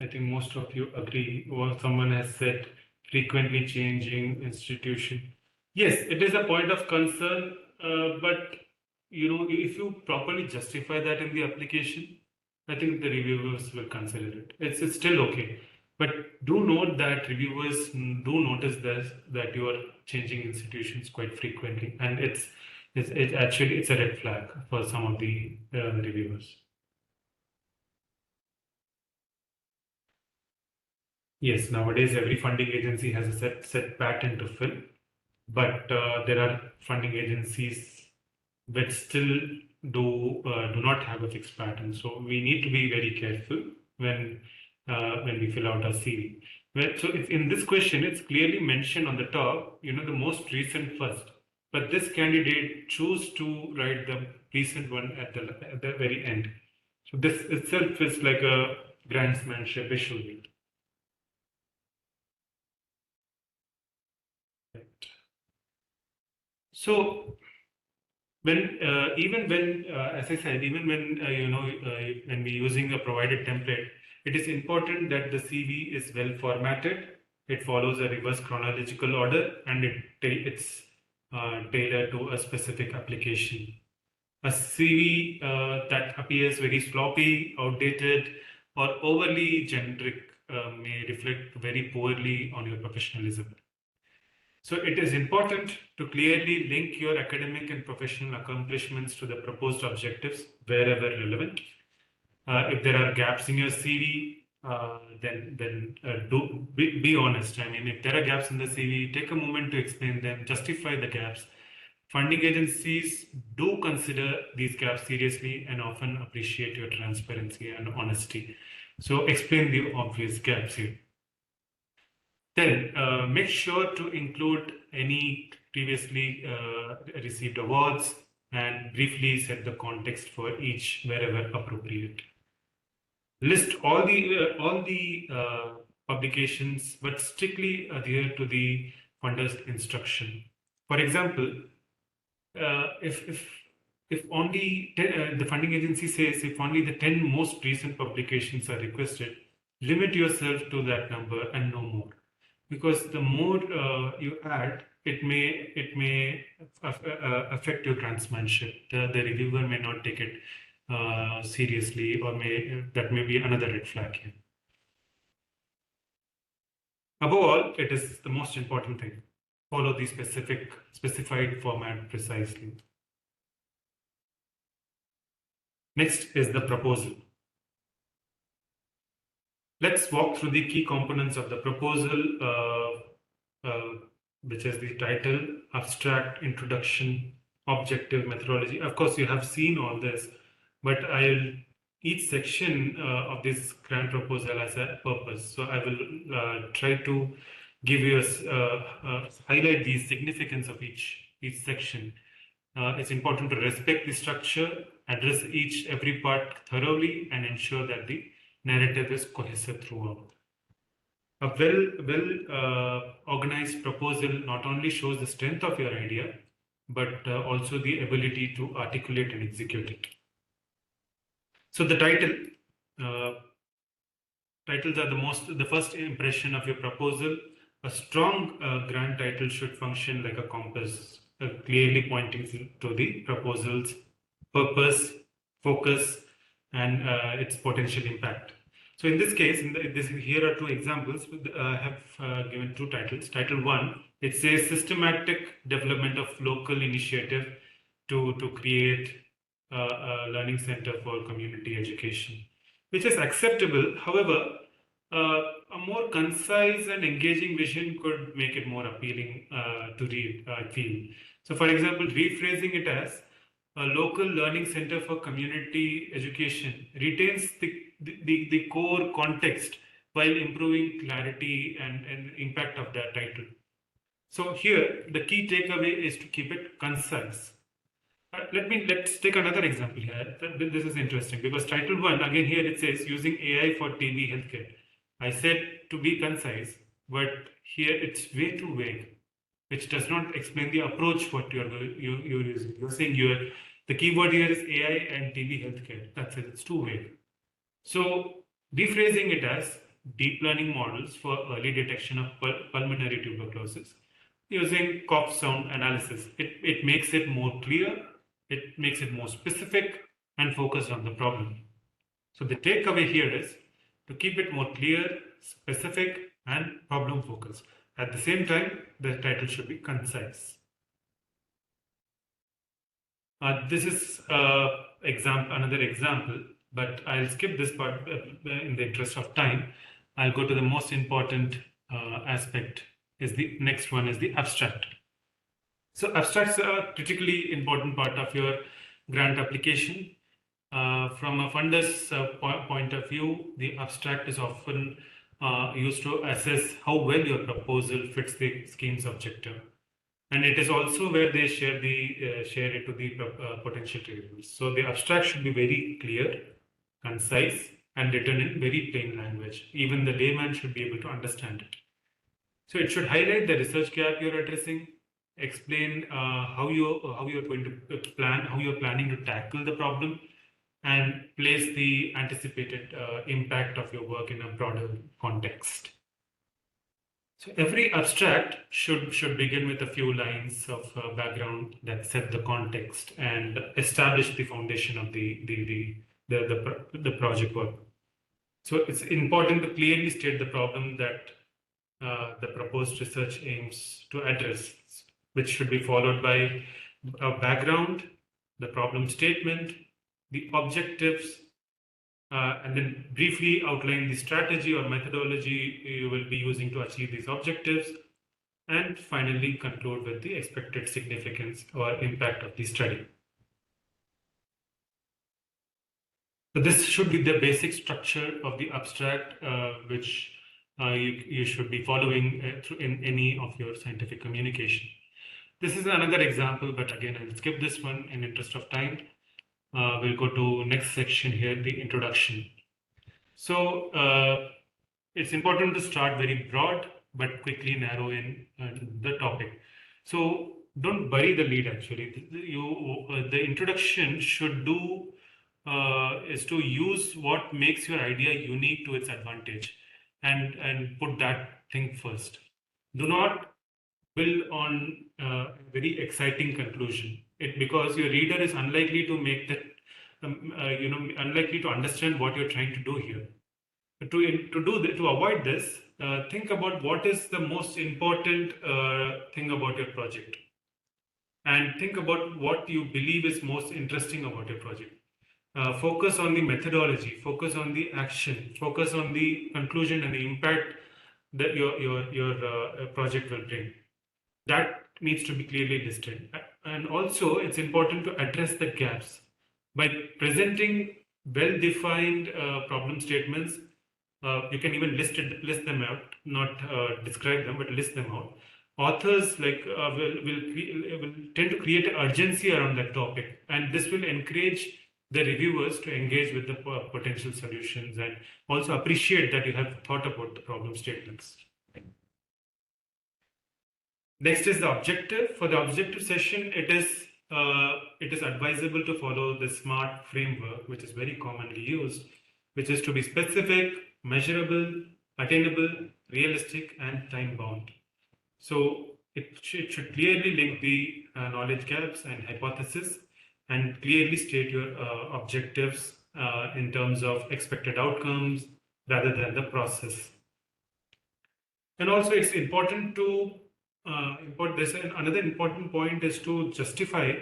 I think most of you agree, or someone has said frequently changing institution. Yes, it is a point of concern, but if you properly justify that in the application, I think the reviewers will consider it. It's still okay. But do note that reviewers do notice this, that you are changing institutions quite frequently, and it's actually it's a red flag for some of the reviewers. Yes, nowadays every funding agency has a set pattern to fill, but there are funding agencies that still do not have a fixed pattern. So we need to be very careful when we fill out our CV. Well, so it's, in this question, it's clearly mentioned on the top, the most recent first. But this candidate chose to write the recent one at the very end. So this itself is like a grantsmanship issue. So even when as I said, even when when we're using a provided template, it is important that the CV is well formatted. It follows a reverse chronological order, and it's tailored to a specific application. A CV that appears very sloppy, outdated, or overly generic may reflect very poorly on your professionalism. So it is important to clearly link your academic and professional accomplishments to the proposed objectives wherever relevant. If there are gaps in your CV, then do be honest. I mean, if there are gaps in the CV, take a moment to explain them, justify the gaps. Funding agencies do consider these gaps seriously and often appreciate your transparency and honesty. So explain the obvious gaps here. Then make sure to include any previously received awards and briefly set the context for each wherever appropriate. List all the publications, but strictly adhere to the funder's instruction. For example, if only the funding agency says if only the 10 most recent publications are requested, limit yourself to that number and no more, because the more you add, it may affect your grantsmanship. The reviewer may not take it seriously, or that may be another red flag here. Above all, it is the most important thing. Follow the specified format precisely. Next is the proposal. Let's walk through the key components of the proposal, which is the title, abstract, introduction, objective, methodology. Of course, you have seen all this, but each section of this grant proposal has a purpose. So I will try to give you highlight the significance of each section. It's important to respect the structure, address every part thoroughly, and ensure that the narrative is cohesive throughout. A well organized proposal not only shows the strength of your idea, but also the ability to articulate and execute it. So the titles are the first impression of your proposal. A strong grant title should function like a compass, clearly pointing to the proposal's purpose, focus, and its potential impact. So in this case, here are two examples. I have given two titles. Title 1, it says systematic development of local initiative to create a learning center for community education, which is acceptable. However, a more concise and engaging vision could make it more appealing to read, I feel. So for example, rephrasing it as a local learning center for community education retains the core context while improving clarity and impact of that title. So here, the key takeaway is to keep it concise. Let's take another example here. This is interesting because title 1, again here it says using AI for TB healthcare. I said to be concise, but here it's way too vague. which does not explain the approach what you're using. You're saying the keyword here is AI and TV healthcare. That's it. It's too vague. So rephrasing it as deep learning models for early detection of pulmonary tuberculosis using cough sound analysis. It makes it more clear, it makes it more specific and focused on the problem. So the takeaway here is to keep it more clear, specific and problem focused. At the same time, the title should be concise. This is another example, but I'll skip this part in the interest of time. I'll go to the most important aspect. The next one is the abstract. So abstracts are a critically important part of your grant application. From a funder's point of view, the abstract is often used to assess how well your proposal fits the scheme's objective. And it is also where they share it to the potential tables. So the abstract should be very clear, concise, and written in very plain language. Even the layman should be able to understand it. So it should highlight the research gap you're addressing, explain how you're going to how you're planning to tackle the problem, and place the anticipated impact of your work in a broader context. So every abstract should begin with a few lines of background that set the context and establish the foundation of the project work. So it's important to clearly state the problem that the proposed research aims to address, which should be followed by a background, the problem statement, the objectives, and then briefly outline the strategy or methodology you will be using to achieve these objectives, and finally conclude with the expected significance or impact of the study. So this should be the basic structure of the abstract, which you should be following in any of your scientific communication. This is another example, but again, I'll skip this one in interest of time. We'll go to next section here, the introduction. So it's important to start very broad, but quickly narrow in the topic. So don't bury the lead. Actually, the introduction should do is to use what makes your idea unique to its advantage, and put that thing first. Do not build on a very exciting conclusion. Because your reader is unlikely to make that, unlikely to understand what you're trying to do here. To avoid this, think about what is the most important thing about your project, and think about what you believe is most interesting about your project. Focus on the methodology, focus on the action, focus on the conclusion and the impact that your project will bring. That needs to be clearly listed. And also, it's important to address the gaps. By presenting well-defined problem statements, you can even list them out, not describe them, but list them out. Authors will tend to create an urgency around that topic, and this will encourage the reviewers to engage with the potential solutions and also appreciate that you have thought about the problem statements. Next is the objective. For the objective session, it is advisable to follow the SMART framework, which is very commonly used, which is to be specific, measurable, attainable, realistic, and time-bound. So it should clearly link the knowledge gaps and hypothesis, and clearly state your objectives in terms of expected outcomes rather than the process. And also, it's important to another important point is to justify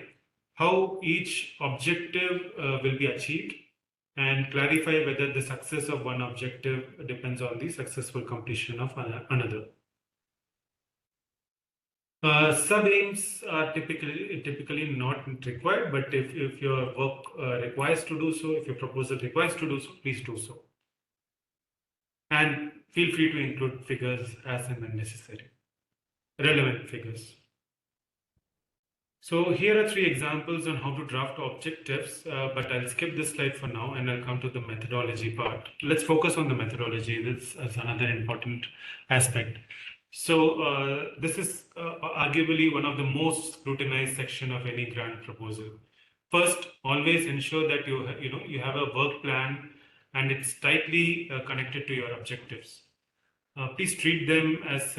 how each objective will be achieved, and clarify whether the success of one objective depends on the successful completion of another. Sub-aims are typically not required, but if your work requires to do so, if your proposal requires to do so, please do so. And feel free to include figures as and when necessary, relevant figures. So here are 3 examples on how to draft objectives, but I'll skip this slide for now and I'll come to the methodology part. Let's focus on the methodology. This is another important aspect. So this is arguably one of the most scrutinized section of any grant proposal. First, always ensure that you have a work plan and it's tightly connected to your objectives. Please treat them as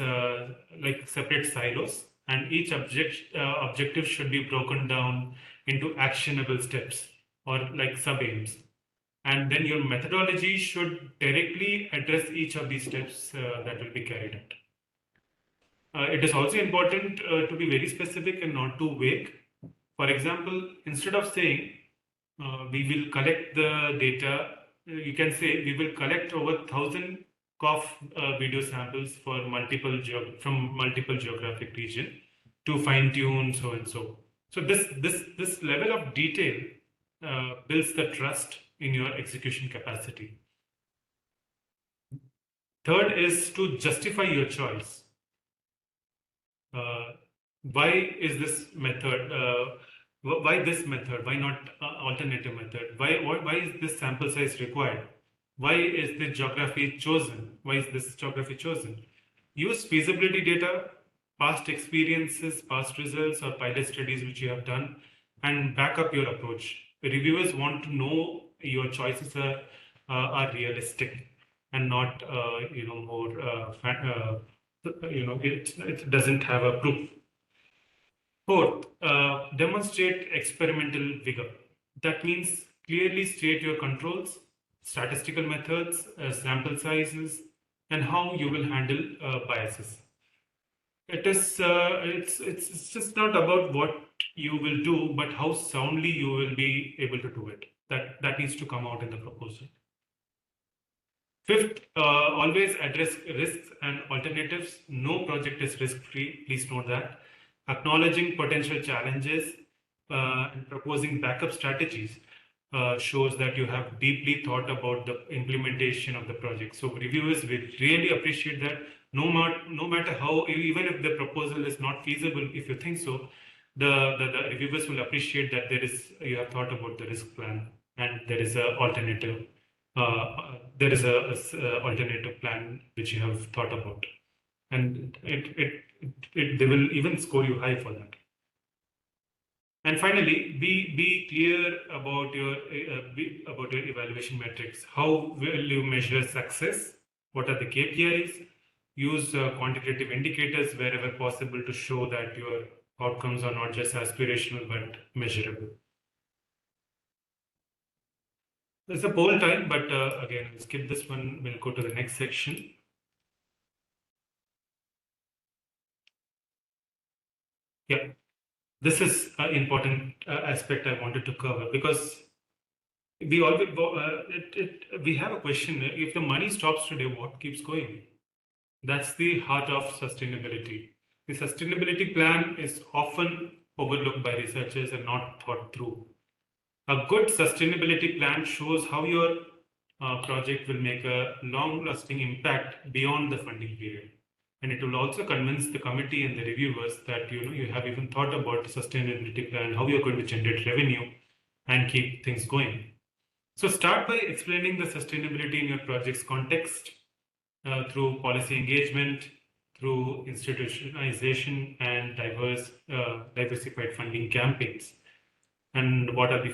like separate silos, and each objective should be broken down into actionable steps or like sub-aims. And then your methodology should directly address each of these steps that will be carried out. It is also important to be very specific and not too vague. For example, instead of saying we will collect the data, you can say we will collect over 1,000 cough video samples for from multiple geographic region to fine tune so and so. So this level of detail builds the trust in your execution capacity. Third is to justify your choice. Why is this method? Why this method? Why not alternative method? Why is this sample size required? Why is this geography chosen? Why is this geography chosen? Use feasibility data, past experiences, past results, or pilot studies which you have done, and back up your approach. The reviewers want to know your choices are realistic and not it doesn't have a proof. Fourth, demonstrate experimental vigor. That means clearly state your controls, statistical methods, sample sizes, and how you will handle biases. It's just not about what you will do, but how soundly you will be able to do it. That needs to come out in the proposal. Fifth, always address risks and alternatives. No project is risk-free. Please note that. Acknowledging potential challenges and proposing backup strategies shows that you have deeply thought about the implementation of the project. So reviewers will really appreciate that. No matter how, even if the proposal is not feasible, if you think so, the reviewers will appreciate that you have thought about the risk plan and there is an alternative. There is a alternative plan which you have thought about, and they will even score you high for that. And finally, be clear about your evaluation metrics. How will you measure success? What are the KPIs? Use quantitative indicators wherever possible to show that your outcomes are not just aspirational but measurable. There's a poll time, but again, we'll skip this one. We'll go to the next section. Yeah, this is an important aspect I wanted to cover because we always we have a question: if the money stops today, what keeps going? That's the heart of sustainability. The sustainability plan is often overlooked by researchers and not thought through. A good sustainability plan shows how your project will make a long-lasting impact beyond the funding period. And it will also convince the committee and the reviewers that you have even thought about the sustainability plan, how you're going to generate revenue and keep things going. So start by explaining the sustainability in your project's context through policy engagement, through institutionalization and diversified funding campaigns. And what are the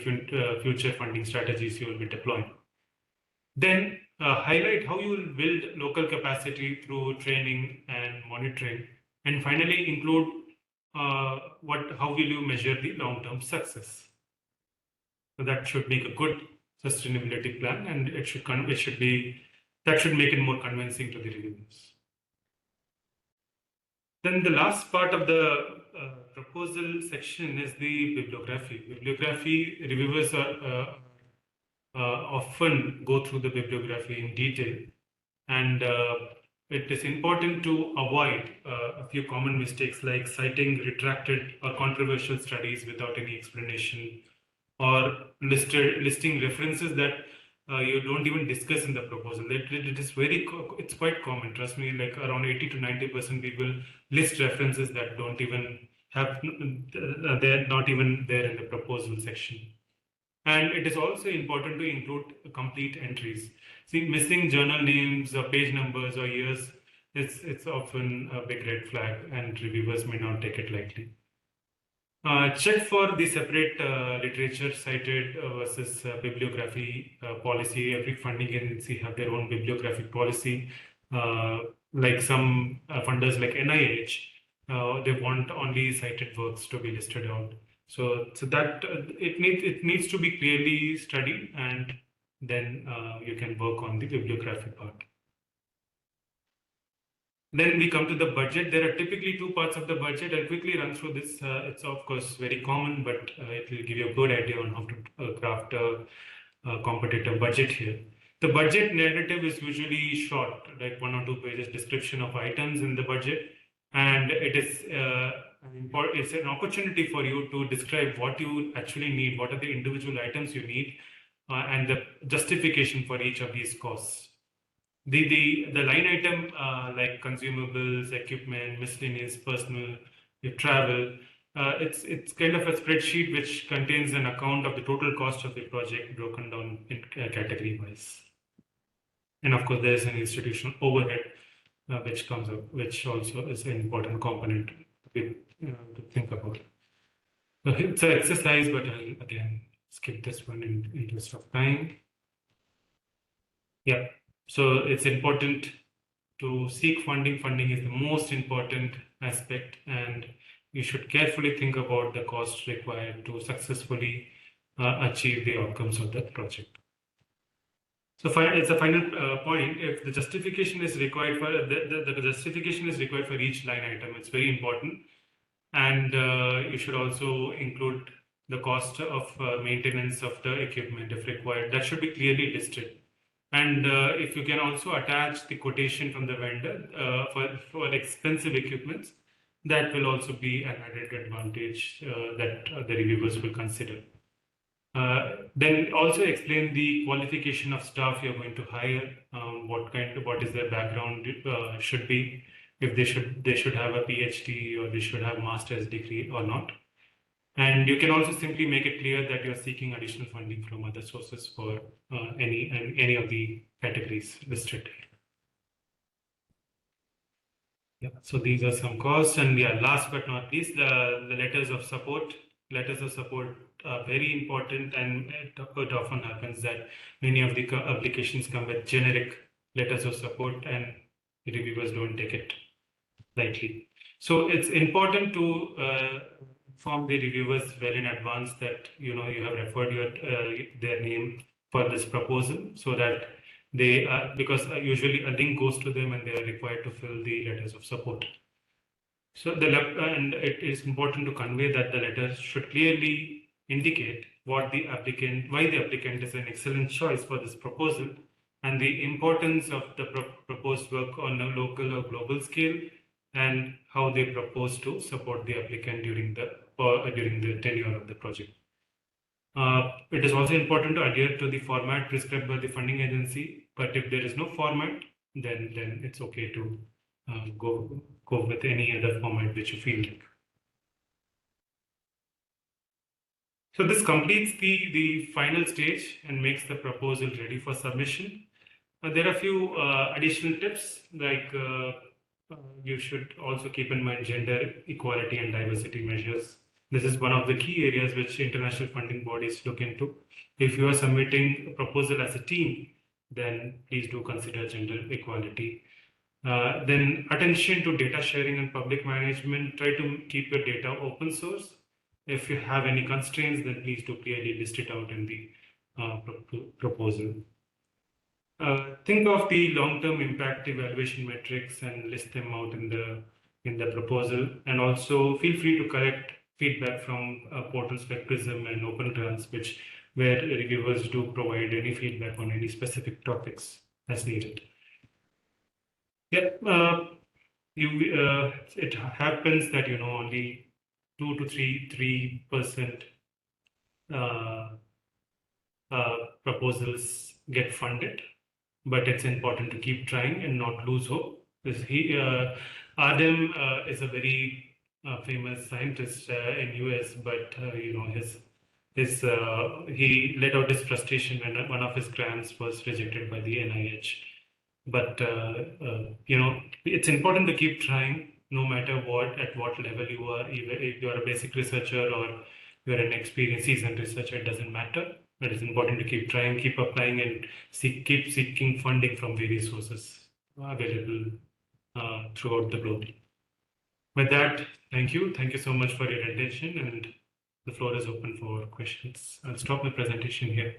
future funding strategies you will be deploying. Then highlight how you will build local capacity through training and monitoring. And finally, include how will you measure the long-term success. So that should make a good sustainability plan, and that should make it more convincing to the reviewers. Then the last part of the proposal section is the bibliography. Bibliography reviewers often go through the bibliography in detail, and it is important to avoid a few common mistakes like citing retracted or controversial studies without any explanation, or listing references that you don't even discuss in the proposal. It's quite common. Trust me, like around 80 to 90% people list references that don't even have, they're not even there in the proposal section. And it is also important to include complete entries. See, missing journal names or page numbers or years it's often a big red flag, and reviewers may not take it lightly. Check for the separate literature cited versus bibliography policy. Every funding agency have their own bibliographic policy. Like some funders like NIH, they want only cited works to be listed out. So that it needs to be clearly studied, and then you can work on the bibliography part. Then we come to the budget. There are typically two parts of the budget. I'll quickly run through this. It's of course very common, but it will give you a good idea on how to craft a competitive budget here. The budget narrative is usually short, like 1 or 2 pages description of items in the budget, and it is it's an opportunity for you to describe what you actually need, what are the individual items you need, and the justification for each of these costs. The line item like consumables, equipment, miscellaneous, personal, your travel, it's kind of a spreadsheet which contains an account of the total cost of the project broken down in category wise. And of course, there is an institutional overhead which comes up, which also is an important component to think about. So it's an exercise, but I'll again skip this one in interest of time. Yeah. So it's important to seek funding. Funding is the most important aspect, and you should carefully think about the cost required to successfully achieve the outcomes of the project. So it's a final point. If the justification is required for the justification is required for each line item, it's very important, and you should also include the cost of maintenance of the equipment if required. That should be clearly listed. And if you can also attach the quotation from the vendor for expensive equipments, that will also be an added advantage that the reviewers will consider. Then also explain the qualification of staff you're going to hire, what is their background should be, if they should have a PhD or they should have master's degree or not. And you can also simply make it clear that you're seeking additional funding from other sources for any of the categories listed. Yeah, so these are some costs, and yeah, last but not least, the letters of support. Letters of support are very important, and it often happens that many of the applications come with generic letters of support, and the reviewers don't take it lightly. So it's important to inform the reviewers well in advance that you have referred their name for this proposal, so that they because usually a link goes to them and they are required to fill the letters of support. So and it is important to convey that the letter should clearly indicate why the applicant is an excellent choice for this proposal, and the importance of the proposed work on a local or global scale, and how they propose to support the applicant during the tenure of the project. It is also important to adhere to the format prescribed by the funding agency, but if there is no format, then it's okay to go with any other format which you feel like. So this completes the final stage and makes the proposal ready for submission. There are a few additional tips, like you should also keep in mind gender equality and diversity measures. This is one of the key areas which international funding bodies look into. If you are submitting a proposal as a team, then please do consider gender equality. Then attention to data sharing and public management. Try to keep your data open source. If you have any constraints, then please do clearly list it out in the proposal. Think of the long-term impact evaluation metrics and list them out in the proposal. And also feel free to collect feedback from portals like Prism and OpenGrants, where reviewers do provide any feedback on any specific topics as needed. Yep, it happens that only 2 to 3% proposals get funded, but it's important to keep trying and not lose hope. Because Adam is a very famous scientist in US, but he let out his frustration when one of his grants was rejected by the NIH. But it's important to keep trying, no matter at what level you are. Even if you are a basic researcher or you are an experienced seasoned researcher, it doesn't matter. But it's important to keep trying, keep applying, and keep seeking funding from various sources available throughout the globe. With that, thank you. Thank you so much for your attention, and the floor is open for questions. I'll stop my presentation here.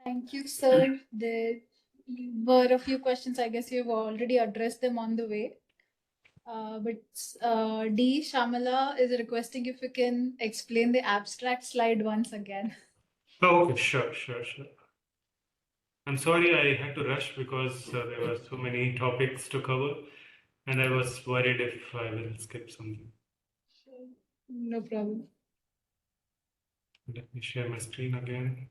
Thank you, sir. There were a few questions. I guess you've already addressed them on the way. But D. Shamala is requesting if you can explain the abstract slide once again. Oh, okay, sure. I'm sorry I had to rush because there were so many topics to cover, and I was worried if I will skip something. No problem. Let me share my screen again.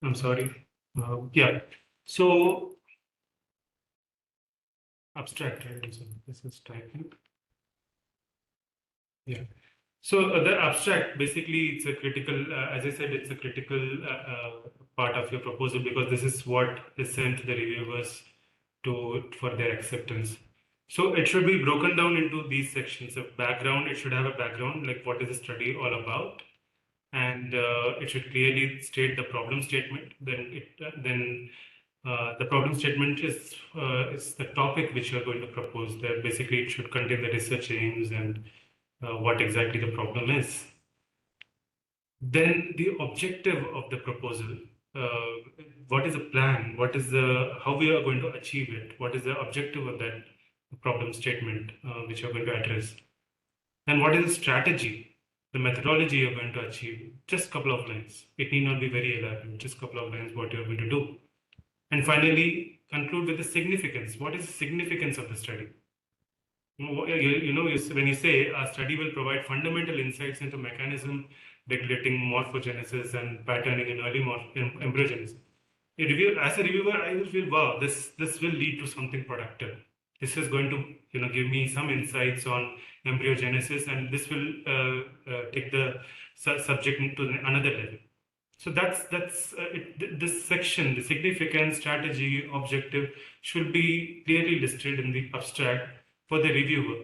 I'm sorry. Yeah. So abstract, right? So this is typing. Yeah. So the abstract, basically, it's a critical, as I said, it's a critical part of your proposal because this is what is sent to the reviewers for their acceptance. So it should be broken down into these sections of background. It should have a background, like what is the study all about, and it should clearly state the problem statement. Then the problem statement is the topic which you are going to propose. That basically it should contain the research aims and what exactly the problem is. Then the objective of the proposal. What is the plan? How we are going to achieve it? What is the objective of that problem statement which you are going to address? And what is the strategy, the methodology you're going to achieve? Just a couple of lines. It need not be very elaborate, just a couple of lines what you're going to do. And finally, conclude with the significance. What is the significance of the study? When you say a study will provide fundamental insights into mechanism regulating morphogenesis and patterning in early embryogenesis. As a reviewer, I will feel, wow, this will lead to something productive. This is going to give me some insights on embryogenesis, and this will take the subject to another level. So that's this section, the significance, strategy, objective should be clearly listed in the abstract for the reviewer.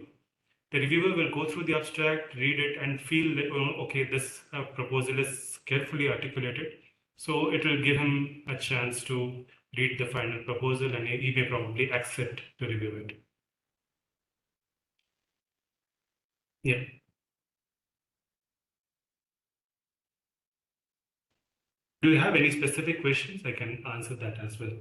The reviewer will go through the abstract, read it, and feel that, okay, this proposal is carefully articulated. So it will give him a chance to read the final proposal, and he may probably accept to review it. Yeah. Do you have any specific questions? I can answer that as well.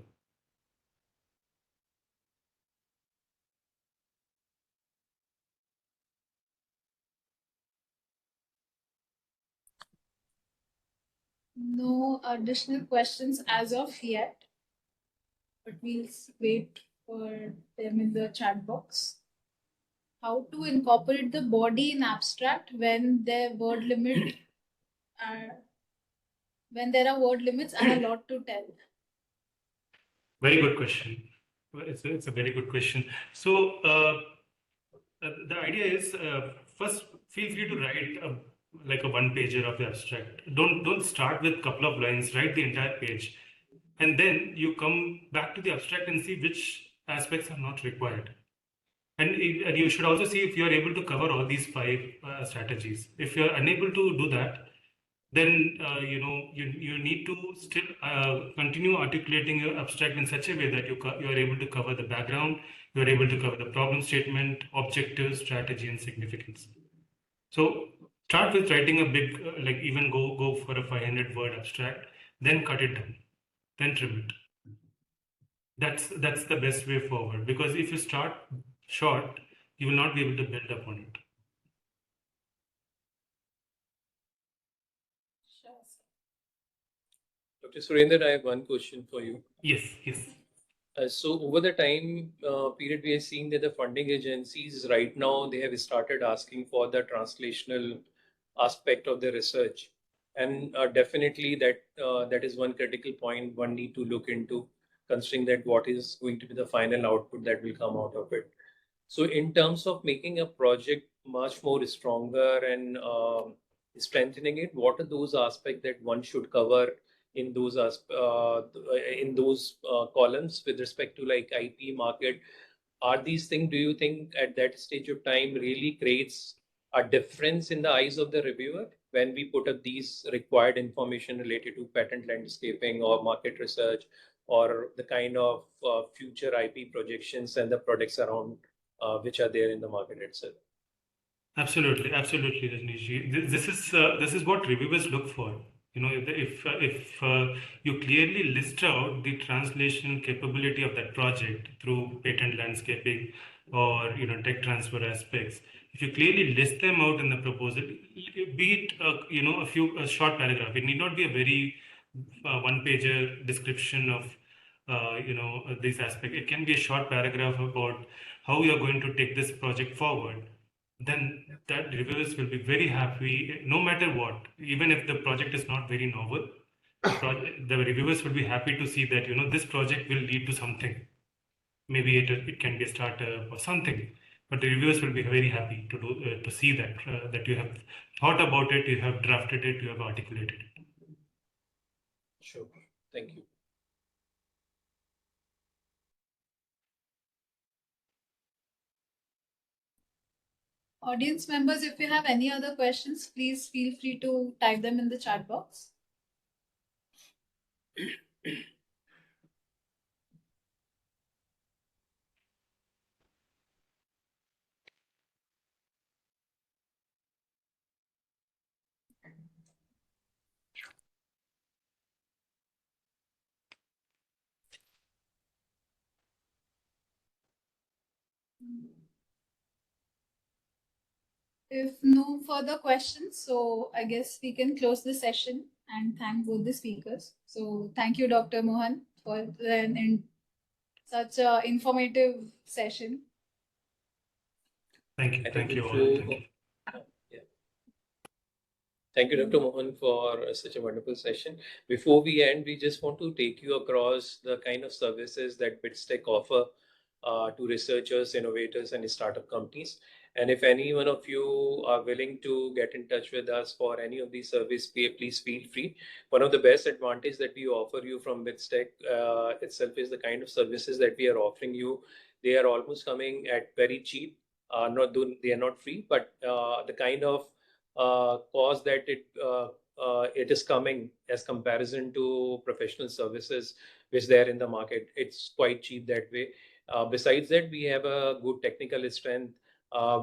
No additional questions as of yet, but we'll wait for them in the chat box. How to incorporate the body in abstract when there word limit, when there are word limits and a lot to tell? Very good question. It's a very good question. So the idea is first feel free to write like a one pager of the abstract. Don't start with a couple of lines. Write the entire page, and then you come back to the abstract and see which aspects are not required. And you should also see if you are able to cover all these 5 strategies. If you are unable to do that, then you need to still continue articulating your abstract in such a way that you are able to cover the background, you are able to cover the problem statement, objective, strategy, and significance. So start with writing a big, like even go for a 500 word abstract, then cut it down, then trim it. That's the best way forward, because if you start short, you will not be able to build upon it. Sure, sir. Dr. Surendra, I have one question for you. Yes, yes. So over the time period, we are seeing that the funding agencies right now, they have started asking for the translational aspect of the research. And definitely that is one critical point one need to look into, considering that what is going to be the final output that will come out of it. So in terms of making a project much more stronger and strengthening it, what are those aspects that one should cover in those columns with respect to like IP market? Are these things, do you think at that stage of time really creates a difference in the eyes of the reviewer when we put up these required information related to patent landscaping or market research or the kind of future IP projections and the products around which are there in the market itself? Absolutely, absolutely, Rajneesh. This is what reviewers look for. You know, if you clearly list out the translation capability of that project through patent landscaping or tech transfer aspects, if you clearly list them out in the proposal, be it a short paragraph. It need not be a very one-pager description of this aspect. It can be a short paragraph about how you are going to take this project forward. Then that reviewers will be very happy, no matter what. Even if the project is not very novel, the reviewers will be happy to see that this project will lead to something. Maybe it can be a startup or something, but the reviewers will be very happy to see that you have thought about it, you have drafted it, you have articulated it. Sure. Thank you. Audience members, if you have any other questions, please feel free to type them in the chat box. If no further questions, so I guess we can close the session and thank both the speakers. So thank you, Dr. Mohan, for such a informative session. Thank you, I think thank you all. before, Thank you. yeah. Thank you, Dr. Mohan, for such a wonderful session. Before we end, we just want to take you across the kind of services that BITS offer to researchers, innovators, and startup companies. And if any one of you are willing to get in touch with us for any of these services, please feel free. One of the best advantages that we offer you from BITS itself is the kind of services that we are offering you. They are almost coming at very cheap. They are not free, but the kind of cost that it is coming as comparison to professional services which there in the market, it's quite cheap that way. Besides that, we have a good technical strength.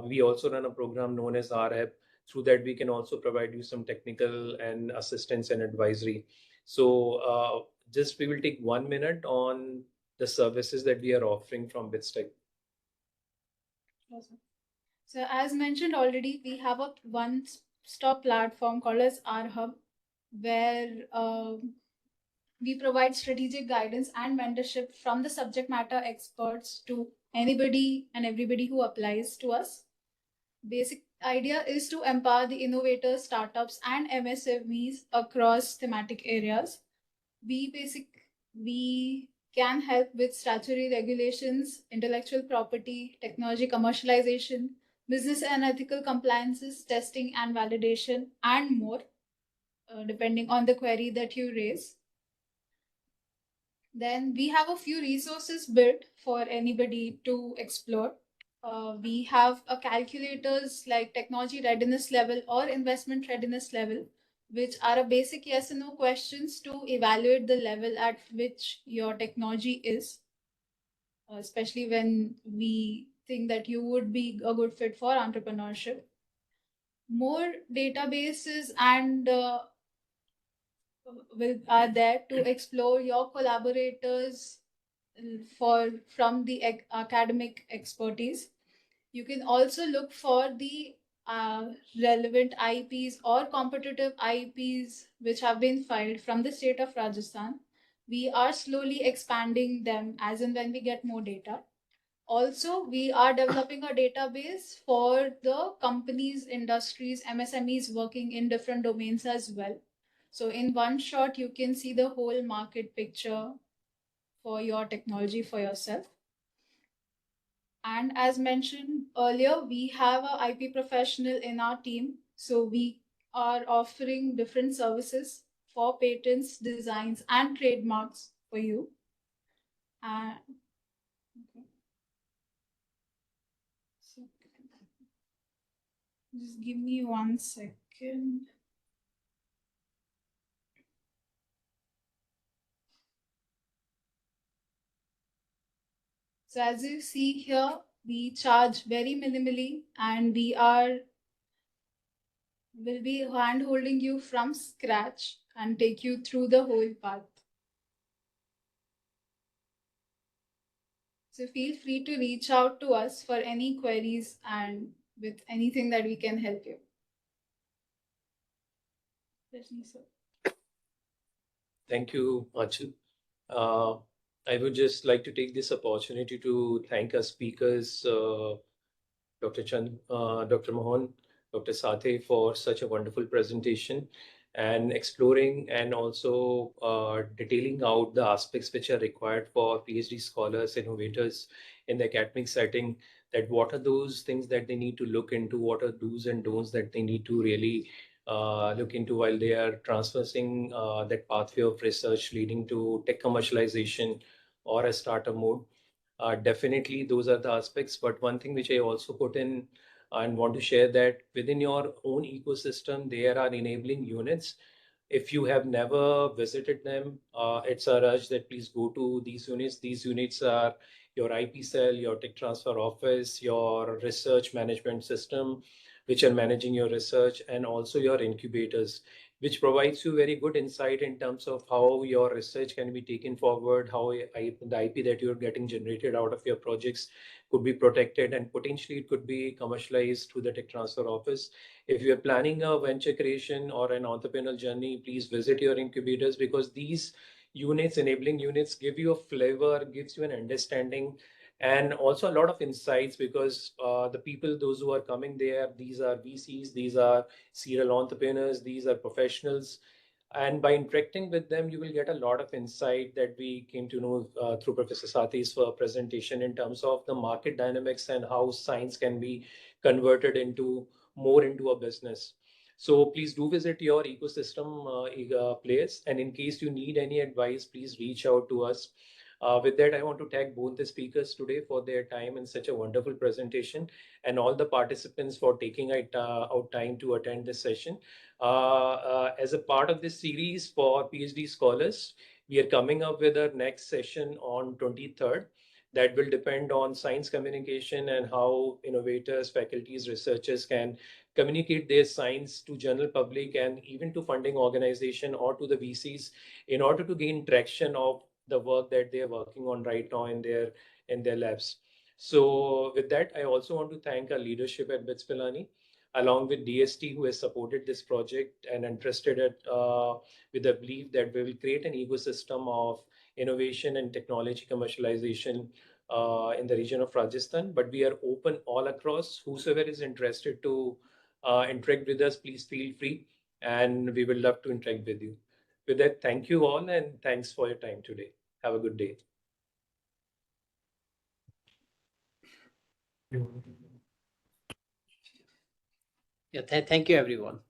We also run a program known as RHEP. Through that, we can also provide you some technical and assistance and advisory. So just we will take 1 minute on the services that we are offering from BITS. Awesome. So as mentioned already, we have a one-stop platform called as our hub, where we provide strategic guidance and mentorship from the subject matter experts to anybody and everybody who applies to us. Basic idea is to empower the innovators, startups, and MSMEs across thematic areas. We can help with statutory regulations, intellectual property, technology commercialization, business and ethical compliances, testing and validation, and more, depending on the query that you raise. Then we have a few resources built for anybody to explore. We have a calculators like technology readiness level or investment readiness level, which are a basic yes and no questions to evaluate the level at which your technology is, especially when we think that you would be a good fit for entrepreneurship. More databases and are there to explore your collaborators from the academic expertise. You can also look for the relevant IPs or competitive IPs which have been filed from the state of Rajasthan. We are slowly expanding them as and when we get more data. Also, we are developing a database for the companies, industries, MSMEs working in different domains as well. So, in one shot, you can see the whole market picture for your technology for yourself. And as mentioned earlier, we have a IP professional in our team. So, we are offering different services for patents, designs, and trademarks for you. Okay. So, just give me 1 second. So as you see here, we charge very minimally and we will be hand holding you from scratch and take you through the whole path. So feel free to reach out to us for any queries and with anything that we can help you. Thank you, Achal. I would just like to take this opportunity to thank our speakers, Dr. Dr. Mohan, Dr. Sathe, for such a wonderful presentation and exploring and also detailing out the aspects which are required for PhD scholars, innovators in the academic setting, that what are those things that they need to look into, what are do's and don'ts that they need to really look into while they are traversing that pathway of research leading to tech commercialization or a startup mode. Definitely, those are the aspects. But one thing which I also put in and want to share, that within your own ecosystem, there are enabling units. If you have never visited them, it's a rush that please go to these units. These units are your IP cell, your tech transfer office, your research management system, which are managing your research, and also your incubators, which provides you very good insight in terms of how your research can be taken forward, how the IP that you're getting generated out of your projects could be protected, and potentially it could be commercialized through the tech transfer office. If you're planning a venture creation or an entrepreneurial journey, please visit your incubators, because these units, enabling units, give you a flavor, gives you an understanding, and also a lot of insights, because the people, those who are coming there, these are VCs, these are serial entrepreneurs, these are professionals. And by interacting with them, you will get a lot of insight that we came to know through Professor Sathi's presentation in terms of the market dynamics and how science can be converted into more into a business. So please do visit your ecosystem players. And in case you need any advice, please reach out to us. With that, I want to thank both the speakers today for their time and such a wonderful presentation, and all the participants for taking out time to attend this session. As a part of this series for PhD scholars, we are coming up with our next session on 23rd. That will depend on science communication and how innovators, faculties, researchers can communicate their science to general public and even to funding organization or to the VCs in order to gain traction of the work that they are working on right now in their labs. So with that, I also want to thank our leadership at BITS Pilani, along with DST, who has supported this project and entrusted it with the belief that we will create an ecosystem of innovation and technology commercialization in the region of Rajasthan. But we are open all across. Whosoever is interested to interact with us, please feel free, and we will love to interact with you. With that, thank you all, and thanks for your time today. Have a good day. Yeah, thank you, everyone.